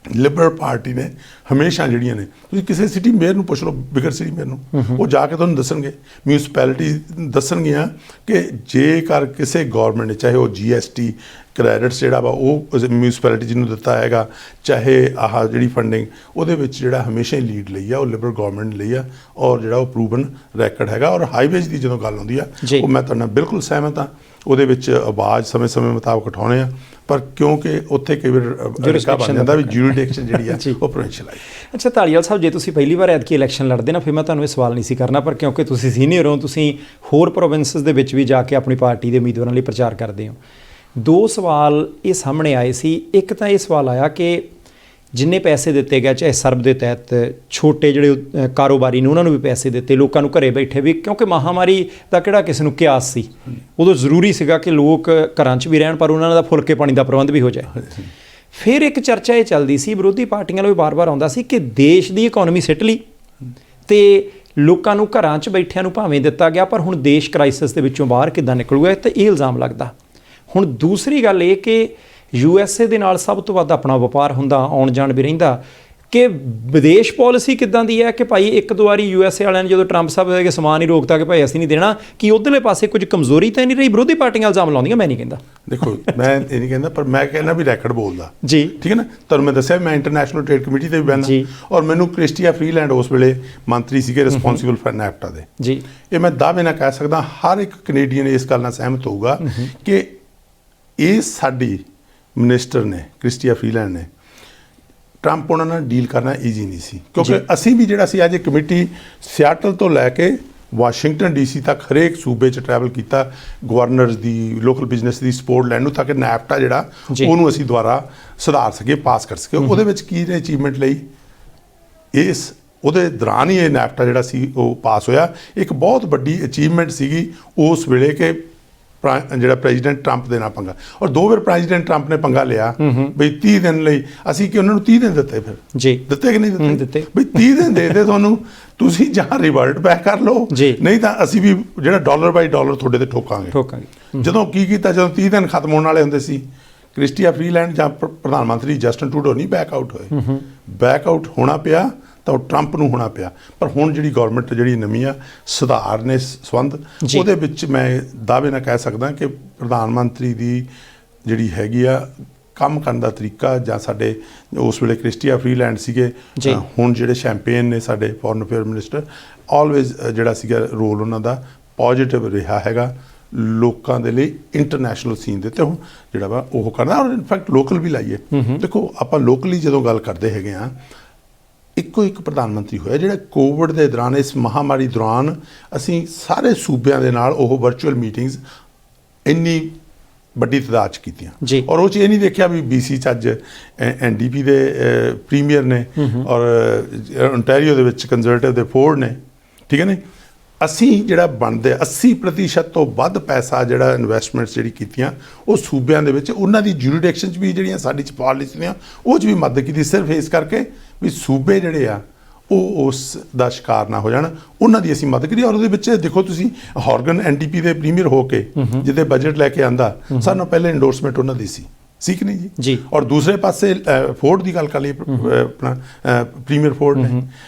ਲਿਬਰਲ ਪਾਰਟੀ ਨੇ ਹਮੇਸ਼ਾ ਜਿਹੜੀਆਂ ਨੇ, ਤੁਸੀਂ ਕਿਸੇ ਸਿਟੀ ਮੇਅਰ ਨੂੰ ਪੁੱਛ ਲਓ, ਬਿਗਰ ਸਿਟੀ ਮੇਅਰ ਨੂੰ, ਉਹ ਜਾ ਕੇ ਤੁਹਾਨੂੰ ਦੱਸਣਗੇ, ਮਿਊਨਿਸਪੈਲਿਟੀ ਦੱਸਣਗੀਆਂ ਕਿ ਜੇਕਰ ਕਿਸੇ ਗੌਰਮੈਂਟ ਨੇ ਚਾਹੇ ਉਹ GST ਕ੍ਰੈਡਿਟਸ ਜਿਹੜਾ ਵਾ ਉਹ ਮਿਊਨਿਸਪੈਲਿਟੀ ਜਿਹਨੂੰ ਦਿੱਤਾ ਹੈਗਾ, ਚਾਹੇ ਆਹ ਜਿਹੜੀ ਫੰਡਿੰਗ ਉਹਦੇ ਵਿੱਚ ਜਿਹੜਾ ਹਮੇਸ਼ਾ ਹੀ ਲੀਡ ਲਈ ਆ ਉਹ ਲਿਬਰਲ ਗੌਰਮੈਂਟ ਲਈ ਆ, ਔਰ ਜਿਹੜਾ ਉਹ ਪ੍ਰੂਵਨ ਰੈਕਡ ਹੈਗਾ। ਔਰ ਹਾਈਵੇਜ਼ ਦੀ ਜਦੋਂ ਗੱਲ ਆਉਂਦੀ ਆ ਉਹ ਮੈਂ ਤੁਹਾਡੇ ਨਾਲ ਬਿਲਕੁਲ ਸਹਿਮਤ ਹਾਂ, ਉਹਦੇ ਵਿੱਚ ਆਵਾਜ਼ ਸਮੇਂ ਮੁਤਾਬਕ ਉਠਾਉਣੇ ਆ, ਪਰ ਕਿਉਂਕਿ ਉੱਥੇ ਕਈ ਵਾਰ ਰਕਾ ਬਣ ਜਾਂਦਾ ਵੀ ਜੁਰਿਸਡਿਕਸ਼ਨ ਜਿਹੜੀ ਆ ਉਹ ਪ੍ਰੋਵਿੰਸ਼ੀਅਲ ਆਈ। ਅੱਛਾ ਧਾਲੀਵਾਲ ਸਾਹਿਬ, ਜੇ ਤੁਸੀਂ ਪਹਿਲੀ ਵਾਰ ਐਤਕੀ ਇਲੈਕਸ਼ਨ ਲੜਦੇ ਨਾ, ਫਿਰ ਮੈਂ ਤੁਹਾਨੂੰ ਇਹ ਸਵਾਲ ਨਹੀਂ ਸੀ ਕਰਨਾ, ਪਰ ਕਿਉਂਕਿ ਤੁਸੀਂ ਸੀਨੀਅਰ ਹੋ, ਤੁਸੀਂ ਹੋਰ ਪ੍ਰੋਵਿੰਸਸ ਦੇ ਵਿੱਚ ਵੀ ਜਾ ਕੇ ਆਪਣੀ ਪਾਰਟੀ ਦੇ ਉਮੀਦਵਾਰਾਂ ਲਈ ਪ੍ਰਚਾਰ ਕਰਦੇ ਹੋ। 2 ਸਵਾਲ ਇਹ ਸਾਹਮਣੇ ਆਏ ਸੀ। ਇੱਕ ਤਾਂ ਇਹ ਸਵਾਲ ਆਇਆ ਕਿ ਜਿੰਨੇ ਪੈਸੇ ਦਿੱਤੇ ਗਏ, ਚਾਹੇ ਸਰਬ ਦੇ ਤਹਿਤ ਛੋਟੇ ਜਿਹੜੇ ਕਾਰੋਬਾਰੀ ਨੇ ਉਹਨਾਂ ਨੂੰ ਵੀ ਪੈਸੇ ਦਿੱਤੇ, ਲੋਕਾਂ ਨੂੰ ਘਰੇ ਬੈਠੇ ਵੀ, ਕਿਉਂਕਿ ਮਹਾਂਮਾਰੀ ਦਾ ਕਿਹੜਾ ਕਿਸੇ ਨੂੰ ਕਿਆਸ ਸੀ, ਉਦੋਂ ਜ਼ਰੂਰੀ ਸੀਗਾ ਕਿ ਲੋਕ ਘਰਾਂ 'ਚ ਵੀ ਰਹਿਣ ਪਰ ਉਹਨਾਂ ਦਾ ਫੁਲਕੇ ਪਾਣੀ ਦਾ ਪ੍ਰਬੰਧ ਵੀ ਹੋ ਜਾਏ। ਫਿਰ ਇੱਕ ਚਰਚਾ ਇਹ ਚੱਲਦੀ ਸੀ, ਵਿਰੋਧੀ ਪਾਰਟੀਆਂ ਨੂੰ ਵੀ ਵਾਰ-ਵਾਰ ਆਉਂਦਾ ਸੀ ਕਿ ਦੇਸ਼ ਦੀ ਇਕਨੋਮੀ ਸਿੱਟ ਲਈ ਅਤੇ ਲੋਕਾਂ ਨੂੰ ਘਰਾਂ 'ਚ ਬੈਠਿਆਂ ਨੂੰ ਭਾਵੇਂ ਦਿੱਤਾ ਗਿਆ, ਪਰ ਹੁਣ ਦੇਸ਼ ਕ੍ਰਾਈਸਿਸ ਦੇ ਵਿੱਚੋਂ ਬਾਹਰ ਕਿੱਦਾਂ ਨਿਕਲੂਗਾ, ਤੇ ਇਹ ਇਲਜ਼ਾਮ ਲੱਗਦਾ। ਹੁਣ ਦੂਸਰੀ ਗੱਲ ਇਹ ਕਿ USA ਦੇ ਨਾਲ ਸਭ ਤੋਂ ਵੱਧ ਆਪਣਾ ਵਪਾਰ ਹੁੰਦਾ, ਆਉਣ ਜਾਣ ਵੀ ਰਹਿੰਦਾ, ਕਿ ਵਿਦੇਸ਼ ਪਾਲਿਸੀ ਕਿੱਦਾਂ ਦੀ ਹੈ ਕਿ ਭਾਈ ਇੱਕ ਦੋ ਵਾਰੀ USA ਵਾਲਿਆਂ ਨੇ ਜਦੋਂ ਟਰੰਪ ਸਾਹਿਬ ਦੇ ਸਮਾਨ ਹੀ ਰੋਕਤਾ ਕਿ ਭਾਈ ਅਸੀਂ ਨਹੀਂ ਦੇਣਾ, ਕਿ ਉੱਧਰਲੇ ਪਾਸੇ ਕੁਝ ਕਮਜ਼ੋਰੀ ਤਾਂ ਨਹੀਂ ਰਹੀ? ਵਿਰੋਧੀ ਪਾਰਟੀਆਂ ਇਲਜ਼ਾਮ ਲਾਉਂਦੀਆਂ, ਮੈਂ ਨਹੀਂ ਕਹਿੰਦਾ। ਦੇਖੋ ਮੈਂ ਇਹ ਨਹੀਂ ਕਹਿੰਦਾ, ਪਰ ਮੈਂ ਕਹਿੰਦਾ ਵੀ ਰੈਕਡ ਬੋਲਦਾ ਜੀ, ਠੀਕ ਹੈ ਨਾ। ਤੁਹਾਨੂੰ ਮੈਂ ਦੱਸਿਆ ਮੈਂ ਇੰਟਰਨੈਸ਼ਨਲ ਟ੍ਰੇਡ ਕਮੇਟੀ ਤੇ ਵੀ ਬਹਿੰਦਾ, ਔਰ ਮੈਨੂੰ ਕ੍ਰਿਸਟੀਆ ਫਰੀਲੈਂਡ ਉਸ ਵੇਲੇ ਮੰਤਰੀ ਸੀਗੇ ਰਿਸਪੌਂਸਿਬਲ ਫਾਰ ਨੈਫਟਾ ਦੇ ਜੀ। ਇਹ ਮੈਂ ਦਾਅਵੇ ਨਾਲ ਕਹਿ ਸਕਦਾ ਹਰ ਇੱਕ ਕੈਨੇਡੀਅਨ ਇਸ ਗੱਲ ਨਾਲ ਸਹਿਮਤ ਹੋਊਗਾ ਕਿ ਇਹ ਸਾਡੀ ਮਿਨਿਸਟਰ ਨੇ ਕ੍ਰਿਸਟੀਆ ਫਰੀਲੈਂਡ ਨੇ ਟਰੰਪ ਉਹਨਾਂ ਨਾਲ ਡੀਲ ਕਰਨਾ ਈਜ਼ੀ ਨਹੀਂ ਸੀ, ਕਿਉਂਕਿ ਅਸੀਂ ਵੀ ਜਿਹੜਾ ਸੀ ਅੱਜ ਇਹ ਕਮੇਟੀ ਸਿਆਟਲ ਤੋਂ ਲੈ ਕੇ ਵਾਸ਼ਿੰਗਟਨ DC ਤੱਕ ਹਰੇਕ ਸੂਬੇ 'ਚ ਟਰੈਵਲ ਕੀਤਾ, ਗਵਰਨਰਸ ਦੀ, ਲੋਕਲ ਬਿਜ਼ਨਸ ਦੀ ਸਪੋਰਟ ਲੈਣ ਨੂੰ, ਤਾਂ ਕਿ ਨੈਫਟਾ ਜਿਹੜਾ ਉਹਨੂੰ ਅਸੀਂ ਦੁਬਾਰਾ ਸੁਧਾਰ ਸਕੀਏ, ਪਾਸ ਕਰ ਸਕੀਏ। ਉਹਦੇ ਵਿੱਚ ਕੀ ਨੇ ਅਚੀਵਮੈਂਟ ਲਈ, ਇਸ ਉਹਦੇ ਦੌਰਾਨ ਹੀ ਇਹ ਨੈਫਟਾ ਜਿਹੜਾ ਸੀ ਉਹ ਪਾਸ ਹੋਇਆ। ਇੱਕ ਬਹੁਤ ਵੱਡੀ ਅਚੀਵਮੈਂਟ ਸੀਗੀ ਉਸ ਵੇਲੇ ਕਿ ਜਿਹੜਾ ਪ੍ਰੈਜ਼ੀਡੈਂਟ ਟਰੰਪ ਦੇ ਨਾਲ ਪੰਗਾ, ਔਰ 2 ਵਾਰ ਪ੍ਰੈਜ਼ੀਡੈਂਟ ਟਰੰਪ ਨੇ ਪੰਗਾ ਲਿਆ ਬਈ 30 ਦਿਨ ਲਈ, ਅਸੀਂ ਕਿ ਉਹਨਾਂ ਨੂੰ 30 ਦਿਨ ਦਿੱਤੇ, ਫਿਰ ਜੀ ਦਿੱਤੇ ਕਿ ਨਹੀਂ ਦਿੱਤੇ? ਬਈ 30 ਦਿਨ ਦੇ ਦੇ ਤੁਹਾਨੂੰ, ਤੁਸੀਂ ਜਾਂ ਰਿਵਰਟ ਬੈਕ ਕਰ ਲਓ, ਨਹੀਂ ਤਾਂ ਅਸੀਂ ਵੀ ਜਿਹੜਾ ਡਾਲਰ ਬਾਈ ਡਾਲਰ ਤੁਹਾਡੇ ਤੇ ਠੋਕਾਂਗੇ। ਜਦੋਂ ਕੀ ਕੀਤਾ, ਜਦੋਂ 30 ਦਿਨ ਖਤਮ ਹੋਣ ਵਾਲੇ ਹੁੰਦੇ ਸੀ, ਕ੍ਰਿਸਟੀਆ ਫਰੀਲੈਂਡ ਜਾਂ ਪ੍ਰਧਾਨ ਮੰਤਰੀ ਜਸਟਿਨ ਟਰੂਡੋ ਨਹੀਂ ਬੈਕ ਆਊਟ ਹੋਏ, ਬੈਕ ਆਊਟ ਹੋਣਾ ਪਿਆ ਤਾਂ ਉਹ ਟਰੰਪ ਨੂੰ ਹੋਣਾ ਪਿਆ। ਪਰ ਹੁਣ ਜਿਹੜੀ ਗੌਰਮੈਂਟ ਜਿਹੜੀ ਨਵੀਂ ਆ, ਸੁਧਾਰ ਨੇ ਸੰਬੰਧ, ਉਹਦੇ ਵਿੱਚ ਮੈਂ ਦਾਅਵੇ ਨਾਲ ਕਹਿ ਸਕਦਾ ਕਿ ਪ੍ਰਧਾਨ ਮੰਤਰੀ ਦੀ ਜਿਹੜੀ ਹੈਗੀ ਆ ਕੰਮ ਕਰਨ ਦਾ ਤਰੀਕਾ, ਜਾਂ ਸਾਡੇ ਉਸ ਵੇਲੇ ਕ੍ਰਿਸਟੀਆ ਫਰੀਲੈਂਡ ਸੀਗੇ, ਹੁਣ ਜਿਹੜੇ ਸ਼ੈਂਪੇਨ ਨੇ ਸਾਡੇ ਫੋਰਨ ਅਫੇਅਰ ਮਿਨਿਸਟਰ, ਆਲਵੇਜ਼ ਜਿਹੜਾ ਸੀਗਾ ਰੋਲ ਉਹਨਾਂ ਦਾ ਪੋਜ਼ਿਟਿਵ ਰਿਹਾ ਹੈਗਾ ਲੋਕਾਂ ਦੇ ਲਈ ਇੰਟਰਨੈਸ਼ਨਲ ਸੀਨ ਦੇ, ਤੇ ਹੁਣ ਜਿਹੜਾ ਵਾ ਉਹ ਕਰਨਾ, ਔਰ ਇਨਫੈਕਟ ਲੋਕਲ ਵੀ ਲਾਈਏ। ਦੇਖੋ ਆਪਾਂ ਲੋਕਲੀ ਜਦੋਂ ਗੱਲ ਕਰਦੇ ਹੈਗੇ ਆ, ਇੱਕੋ ਇੱਕ ਪ੍ਰਧਾਨ ਮੰਤਰੀ ਹੋਇਆ ਜਿਹੜਾ ਕੋਵਿਡ ਦੇ ਦੌਰਾਨ, ਇਸ ਮਹਾਂਮਾਰੀ ਦੌਰਾਨ ਅਸੀਂ ਸਾਰੇ ਸੂਬਿਆਂ ਦੇ ਨਾਲ ਉਹ ਵਰਚੁਅਲ ਮੀਟਿੰਗਸ ਇੰਨੀ ਵੱਡੀ ਤਾਦਾਦ 'ਚ ਕੀਤੀਆਂ, ਔਰ ਉਹ 'ਚ ਇਹ ਨਹੀਂ ਦੇਖਿਆ ਵੀ BC 'ਚ ਅੱਜ NDP ਦੇ ਪ੍ਰੀਮੀਅਰ ਨੇ, ਔਰ ਓਨਟਾਰੀਓ ਦੇ ਵਿੱਚ ਕੰਜ਼ਰਵੇਟਿਵ ਦੇ ਫੋਰਡ ਨੇ, ਠੀਕ ਹੈ ਨਾ। ਅਸੀਂ ਜਿਹੜਾ ਬਣਦੇ 80% ਤੋਂ ਵੱਧ ਪੈਸਾ ਜਿਹੜਾ ਇਨਵੈਸਟਮੈਂਟਸ ਜਿਹੜੀ ਕੀਤੀਆਂ ਉਹ ਸੂਬਿਆਂ ਦੇ ਵਿੱਚ, ਉਹਨਾਂ ਦੀ ਜੁਰਿਸਡਿਕਸ਼ਨ 'ਚ ਵੀ ਜਿਹੜੀਆਂ ਸਾਡੀ 'ਚ ਪਾਲਿਸੀਆਂ ਉਹ 'ਚ ਵੀ ਮਦਦ ਕੀਤੀ, ਸਿਰਫ ਇਸ ਕਰਕੇ ਵੀ ਸੂਬੇ ਜਿਹੜੇ ਆ ਉਹ ਉਸ ਦਾ ਸ਼ਿਕਾਰ ਨਾ ਹੋ ਜਾਣ, ਉਹਨਾਂ ਦੀ ਅਸੀਂ ਮਦਦ ਕਰੀ। ਔਰ ਉਹਦੇ ਵਿੱਚ ਦੇਖੋ ਤੁਸੀਂ, ਹਾਰਗਨ NDP ਦੇ ਪ੍ਰੀਮੀਅਰ ਹੋ ਕੇ ਜਿਹਦੇ ਬਜਟ ਲੈ ਕੇ ਆਂਦਾ, ਸਾਨੂੰ ਪਹਿਲੇ ਇੰਡੋਰਸਮੈਂਟ ਉਹਨਾਂ ਦੀ ਸੀ ਕਿ ਨਹੀਂ ਜੀ। ਔਰ ਦੂਸਰੇ ਪਾਸੇ ਫੋਰਡ ਦੀ ਗੱਲ ਕਰ ਲਈ, ਆਪਣਾ ਪ੍ਰੀਮੀਅਰ ਫੋਰਡ ਨੇ,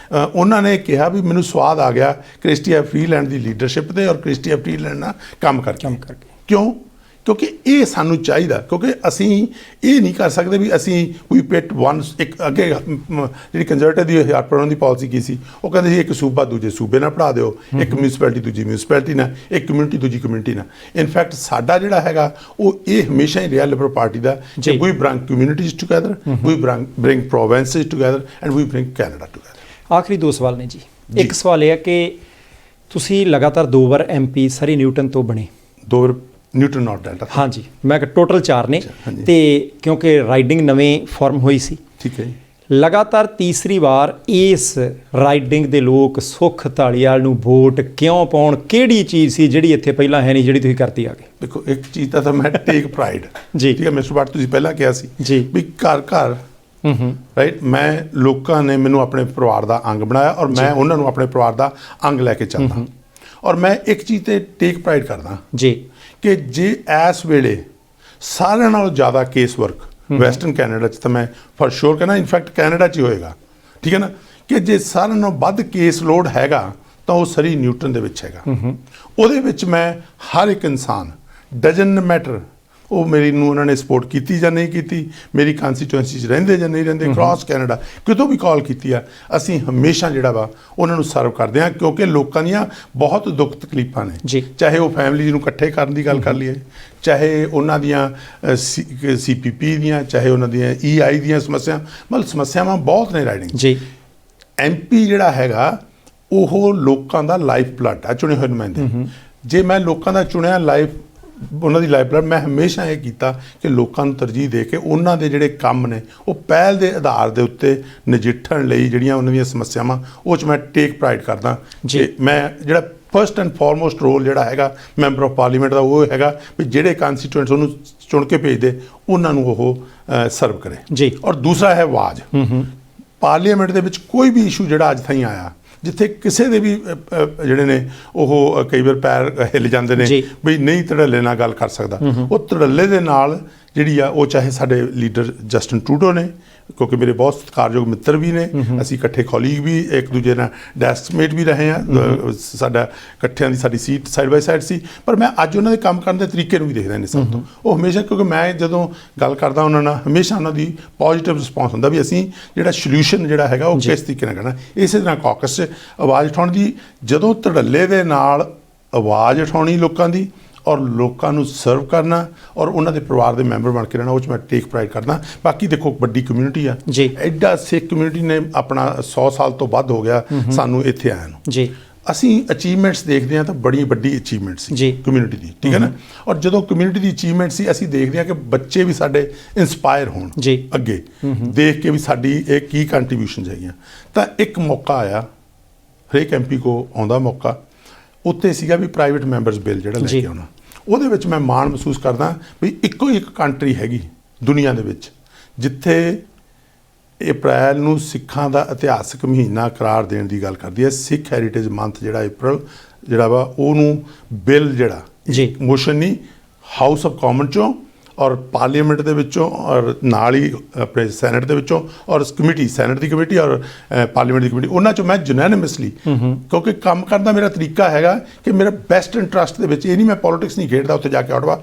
ਉਹਨਾਂ ਨੇ ਕਿਹਾ ਵੀ ਮੈਨੂੰ ਸਵਾਦ ਆ ਗਿਆ ਕ੍ਰਿਸਟੀਆ ਫਰੀਲੈਂਡ ਦੀ ਲੀਡਰਸ਼ਿਪ ਤੇ, ਔਰ ਕ੍ਰਿਸਟੀਆ ਫਰੀਲੈਂਡ ਨਾਲ ਕੰਮ ਕਰਕੇ। ਕਿਉਂ? ਕਿਉਂਕਿ ਇਹ ਸਾਨੂੰ ਚਾਹੀਦਾ, ਕਿਉਂਕਿ ਅਸੀਂ ਇਹ ਨਹੀਂ ਕਰ ਸਕਦੇ ਵੀ ਅਸੀਂ ਵੀ ਪਿਟ ਵਨ, ਇੱਕ ਅੱਗੇ ਜਿਹੜੀ ਕੰਜ਼ਰਵੇਟਿਵ ਦੀ ਹਜ਼ਾਰਪੁਰ ਦੀ ਪਾਲਿਸੀ ਕੀ ਸੀ, ਉਹ ਕਹਿੰਦੇ ਸੀ ਇੱਕ ਸੂਬਾ ਦੂਜੇ ਸੂਬੇ ਨਾਲ ਪੜ੍ਹਾ ਦਿਓ, ਇੱਕ ਮਿਊਨਿਸਪੈਲਿਟੀ ਦੂਜੀ ਮਿਊਨਿਸਪੈਲਿਟੀ ਨਾਲ, ਇੱਕ ਕਮਿਊਨਿਟੀ ਦੂਜੀ ਕਮਿਊਨਿਟੀ ਨਾਲ। ਇਨਫੈਕਟ ਸਾਡਾ ਜਿਹੜਾ ਹੈਗਾ ਉਹ ਇਹ ਹਮੇਸ਼ਾ ਹੀ ਰਿਹਾ ਲਿਬਰਲ ਪਾਰਟੀ ਦਾ, ਕਿ we bring communities together, we bring provinces together, and we bring Canada together. ਆਖਰੀ 2 ਸਵਾਲ ਨੇ ਜੀ। ਇੱਕ ਸਵਾਲ ਇਹ ਹੈ ਕਿ ਤੁਸੀਂ ਲਗਾਤਾਰ 2 ਵਾਰ MP ਸਰੀ ਨਿਊਟਨ ਤੋਂ ਬਣੇ, 2 ਵਾਰ ਨਿਊਟਨ ਨਾਟ ਡੈਲਟਾ, ਹਾਂਜੀ, ਮੈਂ ਕਿਹਾ ਟੋਟਲ 4 ਨੇ, ਤੇ ਕਿਉਂਕਿ ਰਾਈਡਿੰਗ ਨਵੇਂ ਫਾਰਮ ਹੋਈ ਸੀ, ਠੀਕ ਹੈ ਜੀ। ਲਗਾਤਾਰ ਤੀਸਰੀ ਵਾਰ ਇਸ ਰਾਈਡਿੰਗ ਦੇ ਲੋਕ ਸੁੱਖ ਧਾਲੀਵਾਲ ਨੂੰ ਵੋਟ ਕਿਉਂ ਪਾਉਣ? ਕਿਹੜੀ ਚੀਜ਼ ਸੀ ਜਿਹੜੀ ਇੱਥੇ ਪਹਿਲਾਂ ਹੈ ਨਹੀਂ ਜਿਹੜੀ ਤੁਸੀਂ ਕਰਤੀ ਆ ਗਏ? ਦੇਖੋ ਇੱਕ ਚੀਜ਼ ਤਾਂ ਮੈਂ ਟੇਕ ਪ੍ਰਾਈਡ ਜੀ ਠੀਕ ਹੈ ਮਿਸਟਰ ਭੱਟ, ਤੁਸੀਂ ਪਹਿਲਾਂ ਕਿਹਾ ਸੀ ਜੀ ਵੀ ਘਰ ਘਰ ਰਾਈਟ, ਮੈਂ ਲੋਕਾਂ ਨੇ ਮੈਨੂੰ ਆਪਣੇ ਪਰਿਵਾਰ ਦਾ ਅੰਗ ਬਣਾਇਆ ਔਰ ਮੈਂ ਉਹਨਾਂ ਨੂੰ ਆਪਣੇ ਪਰਿਵਾਰ ਦਾ ਅੰਗ ਲੈ ਕੇ ਚੱਲਦਾ। ਔਰ ਮੈਂ ਇੱਕ ਚੀਜ਼ ਤੇ ਟੇਕ ਪ੍ਰਾਈਡ ਕਰਦਾ ਜੀ ਕਿ ਜੇ ਇਸ ਵੇਲੇ ਸਾਰਿਆਂ ਨਾਲੋਂ ਜ਼ਿਆਦਾ ਕੇਸ ਵਰਕ ਵੈਸਟਰਨ ਕੈਨੇਡਾ 'ਚ, ਤਾਂ ਮੈਂ ਫॉर श्योर ਕਹਿੰਦਾ ਇਨਫੈਕਟ ਕੈਨੇਡਾ 'ਚ ਹੀ ਹੋਏਗਾ, ਠੀਕ ਹੈ ਨਾ, ਕਿ ਜੇ ਸਾਰਿਆਂ ਨਾਲੋਂ ਵੱਧ ਕੇਸ ਲੋਡ ਹੈਗਾ ਤਾਂ ਉਹ ਸਰੀ ਨਿਊਟਨ ਦੇ ਵਿੱਚ ਹੈਗਾ। ਉਹਦੇ ਵਿੱਚ ਮੈਂ ਹਰ ਇੱਕ ਇਨਸਾਨ ਡਜਨ ਮੈਟਰ ਉਹ ਮੇਰੀ ਨੂੰ ਉਹਨਾਂ ਨੇ ਸਪੋਰਟ ਕੀਤੀ ਜਾਂ ਨਹੀਂ ਕੀਤੀ, ਮੇਰੀ ਕੰਸਟੀਚੁਐਂਸੀ 'ਚ ਰਹਿੰਦੇ ਜਾਂ ਨਹੀਂ ਰਹਿੰਦੇ, ਕ੍ਰਾਸ ਕੈਨੇਡਾ ਕਿਤੋਂ ਵੀ ਕਾਲ ਕੀਤੀ ਆ, ਅਸੀਂ ਹਮੇਸ਼ਾ ਜਿਹੜਾ ਵਾ ਉਹਨਾਂ ਨੂੰ ਸਰਵ ਕਰਦੇ ਹਾਂ, ਕਿਉਂਕਿ ਲੋਕਾਂ ਦੀਆਂ ਬਹੁਤ ਦੁੱਖ ਤਕਲੀਫਾਂ ਨੇ, ਚਾਹੇ ਉਹ ਫੈਮਿਲੀ ਨੂੰ ਇਕੱਠੇ ਕਰਨ ਦੀ ਗੱਲ ਕਰ ਲਈਏ, ਚਾਹੇ ਉਹਨਾਂ ਦੀਆਂ CPP ਦੀਆਂ, ਚਾਹੇ ਉਹਨਾਂ ਦੀਆਂ EI ਦੀਆਂ ਸਮੱਸਿਆ, ਮਤਲਬ ਸਮੱਸਿਆਵਾਂ ਬਹੁਤ ਨੇ ਰਾਈਡਿੰਗ ਜੀ। MP ਜਿਹੜਾ ਹੈਗਾ ਉਹ ਲੋਕਾਂ ਦਾ ਲਾਈਫ ਬਲੱਡ ਆ, ਚੁਣੇ ਹੋਏ ਨੁਮਾਇੰਦੇ। ਜੇ ਮੈਂ ਲੋਕਾਂ ਦਾ ਚੁਣਿਆ ਲਾਈਫ ਉਹਨਾਂ ਦੀ ਲਾਈਫ ਬਲੱਡ, ਮੈਂ ਹਮੇਸ਼ਾ ਇਹ ਕੀਤਾ ਕਿ ਲੋਕਾਂ ਨੂੰ ਤਰਜੀਹ ਦੇ ਕੇ ਉਹਨਾਂ ਦੇ ਜਿਹੜੇ ਕੰਮ ਨੇ ਉਹ ਪਹਿਲ ਦੇ ਆਧਾਰ ਦੇ ਉੱਤੇ ਨਜਿੱਠਣ ਲਈ ਜਿਹੜੀਆਂ ਉਹਨਾਂ ਦੀਆਂ ਸਮੱਸਿਆਵਾਂ ਉਹ 'ਚ ਮੈਂ ਟੇਕ ਪ੍ਰਾਈਡ ਕਰਦਾ ਕਿ ਮੈਂ ਜਿਹੜਾ ਫਸਟ ਐਂਡ ਫੋਰਮੋਸਟ ਰੋਲ ਜਿਹੜਾ ਹੈਗਾ ਮੈਂਬਰ ਆਫ ਪਾਰਲੀਮੈਂਟ ਦਾ ਉਹ ਹੈਗਾ ਵੀ ਜਿਹੜੇ ਕੰਸਟੀਟੂਐਂਟਸ ਉਹਨੂੰ ਚੁਣ ਕੇ ਭੇਜਦੇ ਉਹਨਾਂ ਨੂੰ ਉਹ ਸਰਵ ਕਰੇ ਜੀ। ਔਰ ਦੂਸਰਾ ਹੈ ਆਵਾਜ਼। ਪਾਰਲੀਮੈਂਟ ਦੇ ਵਿੱਚ ਕੋਈ ਵੀ ਇਸ਼ੂ ਜਿਹੜਾ ਅੱਜ ਤਾਈਂ ਆਇਆ ਜਿੱਥੇ ਕਿਸੇ ਦੇ ਵੀ ਜਿਹੜੇ ਨੇ ਉਹ ਕਈ ਵਾਰ ਪੈਰ ਹਿੱਲ ਜਾਂਦੇ ਨੇ ਵੀ ਨਹੀਂ ਧੜੱਲੇ ਨਾਲ ਗੱਲ ਕਰ ਸਕਦਾ, ਉਹ ਧੜੱਲੇ ਦੇ ਨਾਲ ਜਿਹੜੀ ਆ ਉਹ ਚਾਹੇ ਸਾਡੇ ਲੀਡਰ ਜਸਟਿਨ ਟਰੂਡੋ ਨੇ, ਕਿਉਂਕਿ ਮੇਰੇ ਬਹੁਤ ਸਤਿਕਾਰਯੋਗ ਮਿੱਤਰ ਵੀ ਨੇ, ਅਸੀਂ ਇਕੱਠੇ ਕੋਲੀਗ ਵੀ ਇੱਕ ਦੂਜੇ ਨਾਲ ਡੈਸਕਮੇਟ ਵੀ ਰਹੇ ਹਾਂ, ਸਾਡਾ ਇਕੱਠਿਆਂ ਦੀ ਸਾਡੀ ਸੀਟ ਸਾਈਡ ਬਾਈ ਸਾਈਡ ਸੀ, ਪਰ ਮੈਂ ਅੱਜ ਉਹਨਾਂ ਦੇ ਕੰਮ ਕਰਨ ਦੇ ਤਰੀਕੇ ਨੂੰ ਵੀ ਦੇਖਦਾ ਨੇ ਸਭ ਤੋਂ। ਉਹ ਹਮੇਸ਼ਾ, ਕਿਉਂਕਿ ਮੈਂ ਜਦੋਂ ਗੱਲ ਕਰਦਾ ਉਹਨਾਂ ਨਾਲ ਹਮੇਸ਼ਾ ਉਹਨਾਂ ਦੀ ਪੋਜ਼ੀਟਿਵ ਰਿਸਪੌਂਸ ਹੁੰਦਾ ਵੀ ਅਸੀਂ ਜਿਹੜਾ ਸੋਲਿਊਸ਼ਨ ਜਿਹੜਾ ਹੈਗਾ ਉਹ ਕਿਸ ਤਰੀਕੇ ਨਾਲ ਕਰਨਾ। ਇਸੇ ਤਰ੍ਹਾਂ ਕਾਕਸ 'ਚ ਆਵਾਜ਼ ਉਠਾਉਣ ਦੀ, ਜਦੋਂ ਧੜੱਲੇ ਦੇ ਨਾਲ ਆਵਾਜ਼ ਉਠਾਉਣੀ ਲੋਕਾਂ ਦੀ ਔਰ ਲੋਕਾਂ ਨੂੰ ਸਰਵ ਕਰਨਾ ਔਰ ਉਹਨਾਂ ਦੇ ਪਰਿਵਾਰ ਦੇ ਮੈਂਬਰ ਬਣ ਕੇ ਰਹਿਣਾ, ਉਹ 'ਚ ਮੈਂ ਟੇਕ ਪ੍ਰਾਈਡ ਕਰਦਾ। ਬਾਕੀ ਦੇਖੋ ਵੱਡੀ ਕਮਿਊਨਿਟੀ ਆ ਜੀ, ਐਡਾ ਸਿੱਖ ਕਮਿਊਨਿਟੀ ਨੇ ਆਪਣਾ 100 ਸਾਲ ਤੋਂ ਵੱਧ ਹੋ ਗਿਆ ਸਾਨੂੰ ਇੱਥੇ ਆਇਆ ਨੂੰ ਜੀ। ਅਸੀਂ ਅਚੀਵਮੈਂਟਸ ਦੇਖਦੇ ਹਾਂ ਤਾਂ ਬੜੀ ਵੱਡੀ ਅਚੀਵਮੈਂਟ ਸੀ ਕਮਿਊਨਿਟੀ ਦੀ, ਠੀਕ ਹੈ ਨਾ। ਔਰ ਜਦੋਂ ਕਮਿਊਨਿਟੀ ਦੀ ਅਚੀਵਮੈਂਟ ਸੀ, ਅਸੀਂ ਦੇਖਦੇ ਹਾਂ ਕਿ ਬੱਚੇ ਵੀ ਸਾਡੇ ਇੰਸਪਾਇਰ ਹੋਣ ਅੱਗੇ ਦੇਖ ਕੇ ਵੀ ਸਾਡੀ ਇਹ ਕੀ ਕੰਟਰੀਬਿਊਸ਼ਨਸ ਹੈਗੀਆਂ। ਤਾਂ ਇੱਕ ਮੌਕਾ ਆਇਆ, ਹਰੇਕ MP ਕੋ ਆਉਂਦਾ ਮੌਕਾ, ਉੱਤੇ ਸੀਗਾ ਵੀ ਪ੍ਰਾਈਵੇਟ ਮੈਂਬਰਸ ਬਿੱਲ ਜਿਹੜਾ ਲੈ ਕੇ ਆਉਣਾ। ਉਹਦੇ ਵਿੱਚ ਮੈਂ ਮਾਣ ਮਹਿਸੂਸ ਕਰਦਾ ਵੀ ਇੱਕੋ ਇੱਕ ਕੰਟਰੀ ਹੈਗੀ ਦੁਨੀਆ ਦੇ ਵਿੱਚ ਜਿੱਥੇ ਅਪ੍ਰੈਲ ਨੂੰ ਸਿੱਖਾਂ ਦਾ ਇਤਿਹਾਸਕ ਮਹੀਨਾ ਕਰਾਰ ਦੇਣ ਦੀ ਗੱਲ ਕਰਦੀ ਹੈ। ਸਿੱਖ ਹੈਰੀਟੇਜ ਮੰਥ ਜਿਹੜਾ ਅਪ੍ਰੈਲ ਜਿਹੜਾ ਵਾ ਉਹਨੂੰ ਬਿੱਲ ਜਿਹੜਾ ਮੋਸ਼ਨ ਨਹੀਂ ਹਾਊਸ ਆਫ ਕਾਮਨ 'ਚੋਂ ਔਰ ਪਾਰਲੀਮੈਂਟ ਦੇ ਵਿੱਚੋਂ ਔਰ ਨਾਲ ਹੀ ਆਪਣੇ ਸੈਨੇਟ ਦੇ ਵਿੱਚੋਂ ਔਰ ਕਮੇਟੀ, ਸੈਨੇਟ ਦੀ ਕਮੇਟੀ ਔਰ ਪਾਰਲੀਮੈਂਟ ਦੀ ਕਮੇਟੀ, ਉਹਨਾਂ 'ਚੋਂ ਮੈਂ ਯੂਨੈਨਿਮਸਲੀ, ਕਿਉਂਕਿ ਕੰਮ ਕਰਨ ਦਾ ਮੇਰਾ ਤਰੀਕਾ ਹੈਗਾ ਕਿ ਮੇਰਾ ਬੈਸਟ ਇੰਟਰਸਟ ਦੇ ਵਿੱਚ, ਇਹ ਨਹੀਂ ਮੈਂ ਪੋਲੀਟਿਕਸ ਨਹੀਂ ਖੇਡਦਾ ਉੱਥੇ ਜਾ ਕੇ ਆਉਟਵਾ,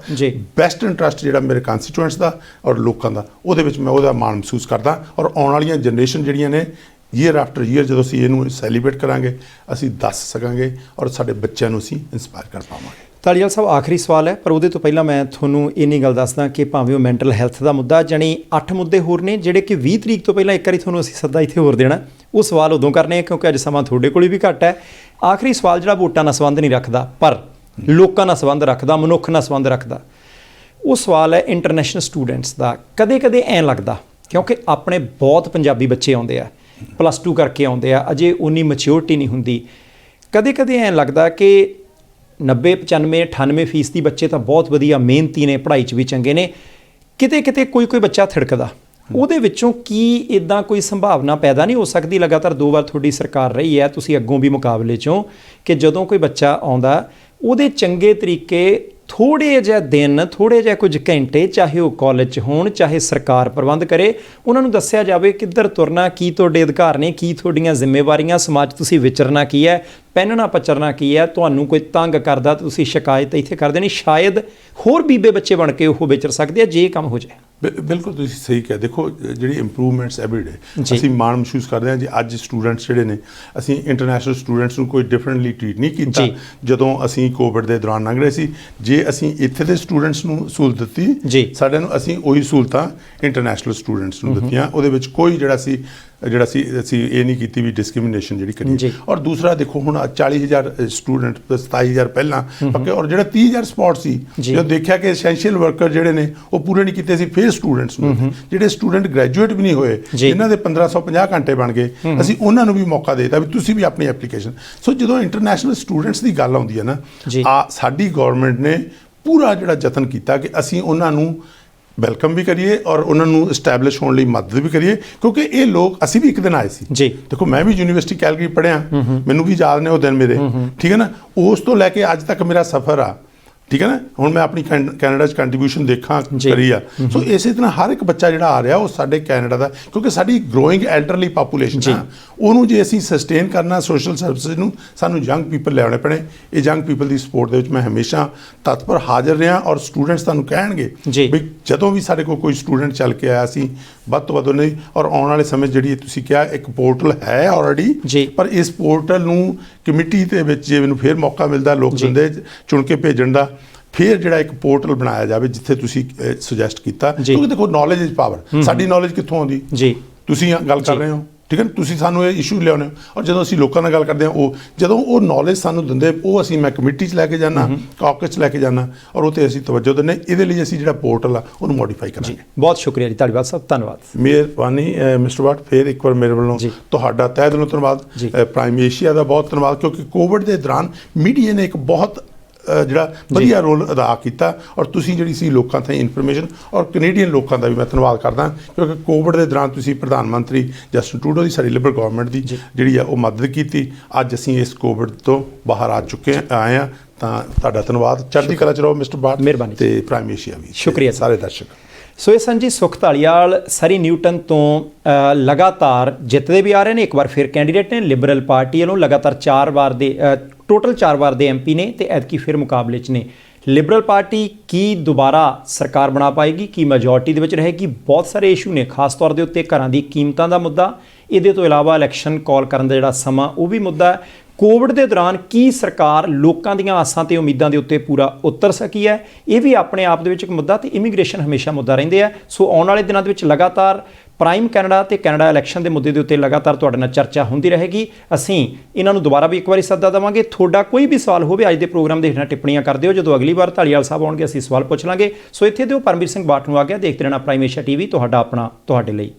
ਬੈਸਟ ਇੰਟਰਸਟ ਜਿਹੜਾ ਮੇਰੇ ਕੰਸਟੀਟੂਐਂਟਸ ਦਾ ਔਰ ਲੋਕਾਂ ਦਾ, ਉਹਦੇ ਵਿੱਚ ਮੈਂ ਉਹਦਾ ਮਾਣ ਮਹਿਸੂਸ ਕਰਦਾ। ਔਰ ਆਉਣ ਵਾਲੀਆਂ ਜਨਰੇਸ਼ਨ ਜਿਹੜੀਆਂ ਨੇ ਈਅਰ ਆਫਟਰ ਈਅਰ ਜਦੋਂ ਅਸੀਂ ਇਹਨੂੰ ਸੈਲੀਬ੍ਰੇਟ ਕਰਾਂਗੇ ਅਸੀਂ ਦੱਸ ਸਕਾਂਗੇ ਔਰ ਸਾਡੇ ਬੱਚਿਆਂ ਨੂੰ ਅਸੀਂ ਇੰਸਪਾਇਰ ਕਰ ਪਾਵਾਂਗੇ। ਧਾਲੀਵਾਲ ਸਾਹਿਬ, ਆਖਰੀ ਸਵਾਲ ਹੈ, ਪਰ ਉਹਦੇ ਤੋਂ ਪਹਿਲਾਂ ਮੈਂ ਤੁਹਾਨੂੰ ਇੰਨੀ ਗੱਲ ਦੱਸਦਾ ਕਿ ਭਾਵੇਂ ਉਹ ਮੈਂਟਲ ਹੈਲਥ ਦਾ ਮੁੱਦਾ, ਜਾਣੀ 8 ਮੁੱਦੇ ਹੋਰ ਨੇ ਜਿਹੜੇ ਕਿ 20 ਤਰੀਕ ਤੋਂ ਪਹਿਲਾਂ ਇੱਕ ਵਾਰੀ ਤੁਹਾਨੂੰ ਅਸੀਂ ਸੱਦਾ ਇੱਥੇ ਹੋਰ ਦੇਣਾ, ਉਹ ਸਵਾਲ ਉਦੋਂ ਕਰਨੇ ਕਿਉਂਕਿ ਅੱਜ ਸਮਾਂ ਤੁਹਾਡੇ ਕੋਲ ਵੀ ਘੱਟ ਹੈ। ਆਖਰੀ ਸਵਾਲ ਜਿਹੜਾ ਵੋਟਾਂ ਨਾਲ ਸੰਬੰਧ ਨਹੀਂ ਰੱਖਦਾ ਪਰ ਲੋਕਾਂ ਨਾਲ ਸੰਬੰਧ ਰੱਖਦਾ, ਮਨੁੱਖ ਨਾਲ ਸੰਬੰਧ ਰੱਖਦਾ, ਉਹ ਸਵਾਲ ਹੈ ਇੰਟਰਨੈਸ਼ਨਲ ਸਟੂਡੈਂਟਸ ਦਾ। ਕਦੇ ਕਦੇ ਐਂ ਲੱਗਦਾ, ਕਿਉਂਕਿ ਆਪਣੇ ਬਹੁਤ ਪੰਜਾਬੀ ਬੱਚੇ ਆਉਂਦੇ ਆ, +2 ਕਰਕੇ ਆਉਂਦੇ ਆ, ਅਜੇ ਉਨੀ ਮੈਚਿਓਰਟੀ ਨਹੀਂ ਹੁੰਦੀ, ਕਦੇ ਕਦੇ ਐਂ ਲੱਗਦਾ ਕਿ 90, 95, 98% ਬੱਚੇ ਤਾਂ ਬਹੁਤ ਵਧੀਆ ਮਿਹਨਤੀ ਨੇ, ਪੜ੍ਹਾਈ 'ਚ ਵੀ ਚੰਗੇ ਨੇ, ਕਿਤੇ ਕਿਤੇ ਕੋਈ ਬੱਚਾ ਥਿੜਕਦਾ। ਉਹਦੇ ਵਿੱਚੋਂ ਕੀ ਇੱਦਾਂ ਕੋਈ ਸੰਭਾਵਨਾ ਪੈਦਾ ਨਹੀਂ ਹੋ ਸਕਦੀ? ਲਗਾਤਾਰ 2 ਵਾਰ ਤੁਹਾਡੀ ਸਰਕਾਰ ਰਹੀ ਹੈ, ਤੁਸੀਂ ਅੱਗੋਂ ਵੀ ਮੁਕਾਬਲੇ 'ਚੋਂ, ਕਿ ਜਦੋਂ ਕੋਈ ਬੱਚਾ ਆਉਂਦਾ ਉਹਦੇ ਚੰਗੇ ਤਰੀਕੇ ਥੋੜ੍ਹੇ ਜਿਹੇ ਦਿਨ, ਥੋੜ੍ਹੇ ਜਿਹੇ ਕੁਝ ਘੰਟੇ, ਚਾਹੇ ਉਹ ਕਾਲਜ 'ਚ ਹੋਣ, ਚਾਹੇ ਸਰਕਾਰ ਪ੍ਰਬੰਧ ਕਰੇ, ਉਹਨਾਂ ਨੂੰ ਦੱਸਿਆ ਜਾਵੇ ਕਿੱਧਰ ਤੁਰਨਾ, ਕੀ ਤੁਹਾਡੇ ਅਧਿਕਾਰ ਨੇ, ਕੀ ਤੁਹਾਡੀਆਂ ਜ਼ਿੰਮੇਵਾਰੀਆਂ, ਸਮਾਜ ਤੁਸੀਂ ਵਿਚਰਨਾ ਕੀ ਹੈ, ਪਹਿਨਣਾ ਪਚਰਨਾ ਕੀ ਹੈ, ਤੁਹਾਨੂੰ ਕੋਈ ਤੰਗ ਕਰਦਾ ਤੁਸੀਂ ਸ਼ਿਕਾਇਤ ਇੱਥੇ ਕਰ ਦੇਣੀ, ਸ਼ਾਇਦ ਹੋਰ ਬੀਬੇ ਬੱਚੇ ਬਣ ਕੇ ਉਹ ਵਿਚਰ ਸਕਦੇ ਆ ਜੇ ਇਹ ਕੰਮ ਹੋ ਜਾਏ। ਬਿਲਕੁਲ ਤੁਸੀਂ ਸਹੀ ਕਿਹਾ। ਦੇਖੋ ਜਿਹੜੀ ਇੰਪਰੂਵਮੈਂਟਸ ਐਵਰੀਡੇ ਅਸੀਂ ਮਾਣ ਮਹਿਸੂਸ ਕਰਦੇ ਹਾਂ ਜੀ। ਅੱਜ ਸਟੂਡੈਂਟਸ ਜਿਹੜੇ ਨੇ, ਅਸੀਂ ਇੰਟਰਨੈਸ਼ਨਲ ਸਟੂਡੈਂਟਸ ਨੂੰ ਕੋਈ ਡਿਫਰੈਂਟਲੀ ਟਰੀਟ ਨਹੀਂ ਕੀਤਾ ਜਦੋਂ ਅਸੀਂ ਕੋਵਿਡ ਦੇ ਦੌਰਾਨ ਲੰਘ ਰਹੇ ਸੀ। ਜੇ ਅਸੀਂ ਇੱਥੇ ਦੇ ਸਟੂਡੈਂਟਸ ਨੂੰ ਸਹੂਲਤ ਦਿੱਤੀ ਸਾਰਿਆਂ ਨੂੰ, ਅਸੀਂ ਉਹੀ ਸਹੂਲਤਾਂ ਇੰਟਰਨੈਸ਼ਨਲ ਸਟੂਡੈਂਟਸ ਨੂੰ ਦਿੱਤੀਆਂ। ਉਹਦੇ ਵਿੱਚ ਕੋਈ ਜਿਹੜਾ ਸੀ ਜਿਹੜਾ ਸੀ ਅਸੀਂ ਇਹ ਨਹੀਂ ਕੀਤੀ ਵੀ ਡਿਸਕ੍ਰਿਮੀਨੇਸ਼ਨ ਜਿਹੜੀ ਜੀ। ਕਰੀ। ਔਰ ਦੂਸਰਾ ਦੇਖੋ ਹੁਣ 40,000 ਸਟੂਡੈਂਟ 27,000 ਪਹਿਲਾਂ ਪੱਕੇ, ਔਰ ਜਿਹੜਾ 30,000 ਸਪੌਟ ਸੀ ਜਦੋਂ ਦੇਖਿਆ ਕਿ ਐਸੈਂਸ਼ੀਅਲ ਵਰਕਰ ਜਿਹੜੇ ਨੇ ਉਹ ਪੂਰੇ ਨਹੀਂ ਕੀਤੇ ਸੀ, ਫਿਰ ਸਟੂਡੈਂਟਸ ਨੂੰ ਜਿਹੜੇ ਸਟੂਡੈਂਟ ਗ੍ਰੈਜੂਏਟ ਵੀ ਨਹੀਂ ਹੋਏ ਜਿਨ੍ਹਾਂ ਦੇ 1550 ਘੰਟੇ ਬਣ ਗਏ, ਅਸੀਂ ਉਹਨਾਂ ਨੂੰ ਵੀ ਮੌਕਾ ਦੇ ਦਿੱਤਾ ਵੀ ਤੁਸੀਂ ਵੀ ਆਪਣੀ ਐਪਲੀਕੇਸ਼ਨ। ਸੋ ਜਦੋਂ ਇੰਟਰਨੈਸ਼ਨਲ ਸਟੂਡੈਂਟਸ ਦੀ ਗੱਲ ਆਉਂਦੀ ਹੈ ਨਾ, ਸਾਡੀ ਗੌਰਮੈਂਟ ਨੇ ਪੂਰਾ ਜਿਹੜਾ ਯਤਨ ਕੀਤਾ ਕਿ ਅਸੀਂ ਉਹਨਾਂ ਨੂੰ ਵੈਲਕਮ ਵੀ ਕਰੀਏ ਔਰ ਉਹਨਾਂ ਨੂੰ ਇਸਟੈਬਲਿਸ਼ ਹੋਣ ਲਈ ਮਦਦ ਵੀ ਕਰੀਏ, ਕਿਉਂਕਿ ਇਹ ਲੋਕ ਅਸੀਂ ਵੀ ਇੱਕ ਦਿਨ ਆਏ ਸੀ ਜੀ। ਦੇਖੋ ਮੈਂ ਵੀ ਯੂਨੀਵਰਸਿਟੀ ਕੈਲਗਰੀ ਪੜ੍ਹਿਆ, ਮੈਨੂੰ ਵੀ ਯਾਦ ਨੇ ਉਹ ਦਿਨ ਮੇਰੇ, ਠੀਕ ਹੈ ਨਾ। ਉਸ ਤੋਂ ਲੈ ਕੇ ਅੱਜ ਤੱਕ ਮੇਰਾ ਸਫ਼ਰ ਆ, ਠੀਕ ਹੈ ਨਾ। ਹੁਣ ਮੈਂ ਆਪਣੀ ਕੈਨੇਡਾ 'ਚ ਕੰਟਰੀਬਿਊਸ਼ਨ ਦੇਖਾਂ ਕਰੀ ਆ। ਸੋ ਇਸੇ ਤਰ੍ਹਾਂ ਹਰ ਇੱਕ ਬੱਚਾ ਜਿਹੜਾ ਆ ਰਿਹਾ ਉਹ ਸਾਡੇ ਕੈਨੇਡਾ ਦਾ, ਕਿਉਂਕਿ ਸਾਡੀ ਗਰੋਇੰਗ ਐਲਡਰਲੀ ਪਾਪੂਲੇਸ਼ਨ ਆ, ਉਹਨੂੰ ਜੇ ਅਸੀਂ ਸਸਟੇਨ ਕਰਨਾ ਸੋਸ਼ਲ ਸਰਵਿਸਿਜ਼ ਨੂੰ, ਸਾਨੂੰ ਯੰਗ ਪੀਪਲ ਲਿਆਉਣੇ ਪੈਣੇ। ਇਹ ਯੰਗ ਪੀਪਲ ਦੀ ਸਪੋਰਟ ਦੇ ਵਿੱਚ ਮੈਂ ਹਮੇਸ਼ਾ ਤਤਪਰ ਹਾਜ਼ਰ ਰਿਹਾ। ਔਰ ਸਟੂਡੈਂਟਸ ਤੁਹਾਨੂੰ ਕਹਿਣਗੇ ਵੀ ਜਦੋਂ ਵੀ ਸਾਡੇ ਕੋਲ ਕੋਈ ਸਟੂਡੈਂਟ ਚੱਲ ਕੇ ਆਇਆ ਸੀ ਵੱਧ ਤੋਂ ਵੱਧ ਉਹਨੇ, ਔਰ ਆਉਣ ਵਾਲੇ ਸਮੇਂ ਜਿਹੜੀ ਤੁਸੀਂ ਕਿਹਾ ਇੱਕ ਪੋਰਟਲ ਹੈ ਆਲਰੇਡੀ, ਪਰ ਇਸ ਪੋਰਟਲ ਨੂੰ ਕਮੇਟੀ ਦੇ ਵਿੱਚ ਜੇ ਮੈਨੂੰ ਫਿਰ ਮੌਕਾ ਮਿਲਦਾ ਲੋਕ ਬੰਦੇ ਚੁਣ ਕੇ ਭੇਜਣ ਦਾ, ਫਿਰ ਜਿਹੜਾ ਇੱਕ ਪੋਰਟਲ ਬਣਾਇਆ ਜਾਵੇ ਜਿੱਥੇ ਤੁਸੀਂ ਸੁਜੈਸਟ ਕੀਤਾ, ਕਿਉਂਕਿ ਦੇਖੋ ਨੌਲੇਜ ਇਜ਼ ਪਾਵਰ। ਸਾਡੀ ਨੌਲੇਜ ਕਿੱਥੋਂ ਆਉਂਦੀ ਜੀ, ਤੁਸੀਂ ਗੱਲ ਕਰ ਰਹੇ ਹੋ, ਠੀਕ ਹੈ ਨਾ, ਤੁਸੀਂ ਸਾਨੂੰ ਇਹ ਇਸ਼ੂ ਲਿਆਉਂਦੇ ਹੋ। ਔਰ ਜਦੋਂ ਅਸੀਂ ਲੋਕਾਂ ਨਾਲ ਗੱਲ ਕਰਦੇ ਹਾਂ, ਉਹ ਜਦੋਂ ਉਹ ਨੌਲੇਜ ਸਾਨੂੰ ਦਿੰਦੇ, ਉਹ ਅਸੀਂ ਮੈਂ ਕਮੇਟੀ 'ਚ ਲੈ ਕੇ ਜਾਣਾ, ਕਾਕਸ 'ਚ ਲੈ ਕੇ ਜਾਣਾ, ਔਰ ਉਹ 'ਤੇ ਅਸੀਂ ਤਵੱਜੋ ਦਿੰਦੇ। ਇਹਦੇ ਲਈ ਅਸੀਂ ਜਿਹੜਾ ਪੋਰਟਲ ਆ ਉਹਨੂੰ ਮੋਡੀਫਾਈ ਕਰਾਂਗੇ। ਬਹੁਤ ਸ਼ੁਕਰੀਆ ਜੀ ਧਾਲੀਵਾਲ ਸਾਹਿਬ, ਧੰਨਵਾਦ। ਮਿਹਰਬਾਨੀ ਮਿਸਟਰ ਭੱਟ, ਫਿਰ ਇੱਕ ਵਾਰ ਮੇਰੇ ਵੱਲੋਂ ਤੁਹਾਡਾ ਤਹਿ ਦਿਲੋਂ ਧੰਨਵਾਦ। ਪ੍ਰਾਈਮ ਏਸ਼ੀਆ ਦਾ ਬਹੁਤ ਧੰਨਵਾਦ, ਕਿਉਂਕਿ ਕੋਵਿਡ ਦੇ ਦੌਰਾਨ ਮੀਡੀਆ ਨੇ ਇੱਕ ਬਹੁਤ ਜਿਹੜਾ ਵਧੀਆ ਰੋਲ ਅਦਾ ਕੀਤਾ, ਔਰ ਤੁਸੀਂ ਜਿਹੜੀ ਸੀ ਲੋਕਾਂ ਤਾਈਂ ਇਨਫੋਰਮੇਸ਼ਨ, ਔਰ ਕੈਨੇਡੀਅਨ ਲੋਕਾਂ ਦਾ ਵੀ ਮੈਂ ਧੰਨਵਾਦ ਕਰਦਾ, ਕਿਉਂਕਿ ਕੋਵਿਡ ਦੇ ਦੌਰਾਨ ਤੁਸੀਂ ਪ੍ਰਧਾਨ ਮੰਤਰੀ ਜਸਟਿਨ ਟਰੂਡੋ ਦੀ, ਸਾਡੀ ਲਿਬਰਲ ਗਵਰਨਮੈਂਟ ਦੀ ਜਿਹੜੀ ਆ ਉਹ ਮਦਦ ਕੀਤੀ। ਅੱਜ ਅਸੀਂ ਇਸ ਕੋਵਿਡ ਤੋਂ ਬਾਹਰ ਆ ਚੁੱਕੇ ਆਏ ਹਾਂ, ਤਾਂ ਤੁਹਾਡਾ ਧੰਨਵਾਦ। ਚੜ੍ਹਦੀ ਕਲਾ 'ਚ ਰਹੋ ਮਿਸਟਰ ਭੱਟ, ਮਿਹਰਬਾਨੀ। ਤੇ ਪ੍ਰਾਈਮ ਏਸ਼ੀਆ ਵੀ ਸ਼ੁਕਰੀਆ ਸਾਰੇ ਦਰਸ਼ਕ। ਸੋ ਇਹ ਸਨ ਜੀ ਸੁਖ ਧਾਲੀਵਾਲ, ਸਰੀ ਨਿਊਟਨ ਤੋਂ ਲਗਾਤਾਰ ਜਿੱਤਦੇ ਵੀ ਆ ਰਹੇ ਨੇ, ਇੱਕ ਵਾਰ ਫਿਰ ਕੈਂਡੀਡੇਟ ਨੇ ਲਿਬਰਲ ਪਾਰਟੀ ਵੱਲੋਂ, ਲਗਾਤਾਰ 4 ਵਾਰ ਦੇ ਟੋਟਲ 4 ਵਾਰ ਦੇ MP ਨੇ, ਤੇ ਐਤਕੀ ਫਿਰ ਮੁਕਾਬਲੇ 'ਚ ਨੇ। ਲਿਬਰਲ ਪਾਰਟੀ ਕੀ ਦੁਬਾਰਾ ਸਰਕਾਰ ਬਣਾ ਪਾਏਗੀ, ਕੀ ਮੈਜੋਰਟੀ ਦੇ ਵਿੱਚ ਰਹੇਗੀ? ਬਹੁਤ ਸਾਰੇ ਇਸ਼ੂ ਨੇ, ਖਾਸ ਤੌਰ ਦੇ ਉੱਤੇ ਘਰਾਂ ਦੀ ਕੀਮਤਾਂ ਦਾ ਮੁੱਦਾ, ਇਹਦੇ ਤੋਂ ਇਲਾਵਾ ਇਲੈਕਸ਼ਨ ਕਾਲ ਕਰਨ ਦਾ ਜਿਹੜਾ ਸਮਾਂ ਉਹ ਵੀ ਮੁੱਦਾ ਹੈ। ਕੋਵਿਡ ਦੇ ਦੌਰਾਨ ਕੀ ਸਰਕਾਰ ਲੋਕਾਂ ਦੀਆਂ ਆਸਾਂ ਤੇ ਉਮੀਦਾਂ ਦੇ ਉੱਤੇ ਪੂਰਾ ਉਤਰ ਸਕੀ ਹੈ, ਇਹ ਵੀ ਆਪਣੇ ਆਪ ਦੇ ਵਿੱਚ ਇੱਕ ਮੁੱਦਾ, ਤੇ ਇਮੀਗ੍ਰੇਸ਼ਨ ਹਮੇਸ਼ਾ ਮੁੱਦਾ ਰਹਿੰਦੇ ਆ। ਸੋ ਆਉਣ ਵਾਲੇ ਦਿਨਾਂ ਦੇ ਵਿੱਚ ਲਗਾਤਾਰ ਪ੍ਰਾਈਮ ਕੈਨੇਡਾ ਤੇ ਕੈਨੇਡਾ ਇਲੈਕਸ਼ਨ ਦੇ ਮੁੱਦੇ ਦੇ ਉੱਤੇ ਲਗਾਤਾਰ ਤੁਹਾਡੇ ਨਾਲ ਚਰਚਾ ਹੁੰਦੀ ਰਹੇਗੀ। ਅਸੀਂ ਇਹਨਾਂ ਨੂੰ ਦੁਬਾਰਾ ਵੀ ਇੱਕ ਵਾਰੀ ਸੱਦਾ ਦੇਵਾਂਗੇ। ਤੁਹਾਡਾ ਕੋਈ ਵੀ ਸਵਾਲ ਹੋਵੇ ਅੱਜ ਦੇ ਪ੍ਰੋਗਰਾਮ ਦੇ ਹੇਠਾਂ ਟਿੱਪਣੀਆਂ ਕਰ ਦਿਓ, ਜਦੋਂ ਅਗਲੀ ਵਾਰ ਧਾਲੀਵਾਲ ਸਾਹਿਬ ਆਉਣਗੇ ਅਸੀਂ ਸਵਾਲ ਪੁੱਛ ਲਾਂਗੇ। ਸੋ ਇੱਥੇ ਦਿਓ ਪਰਮਵੀਰ ਸਿੰਘ ਬਾਠ ਨੂੰ ਆ ਗਿਆ। ਦੇਖਦੇ ਰਹਿਣਾ ਪ੍ਰਾਈਮ ਏਸ਼ੀਆ TV, ਤੁਹਾਡਾ ਆਪਣਾ, ਤੁਹਾਡੇ ਲਈ।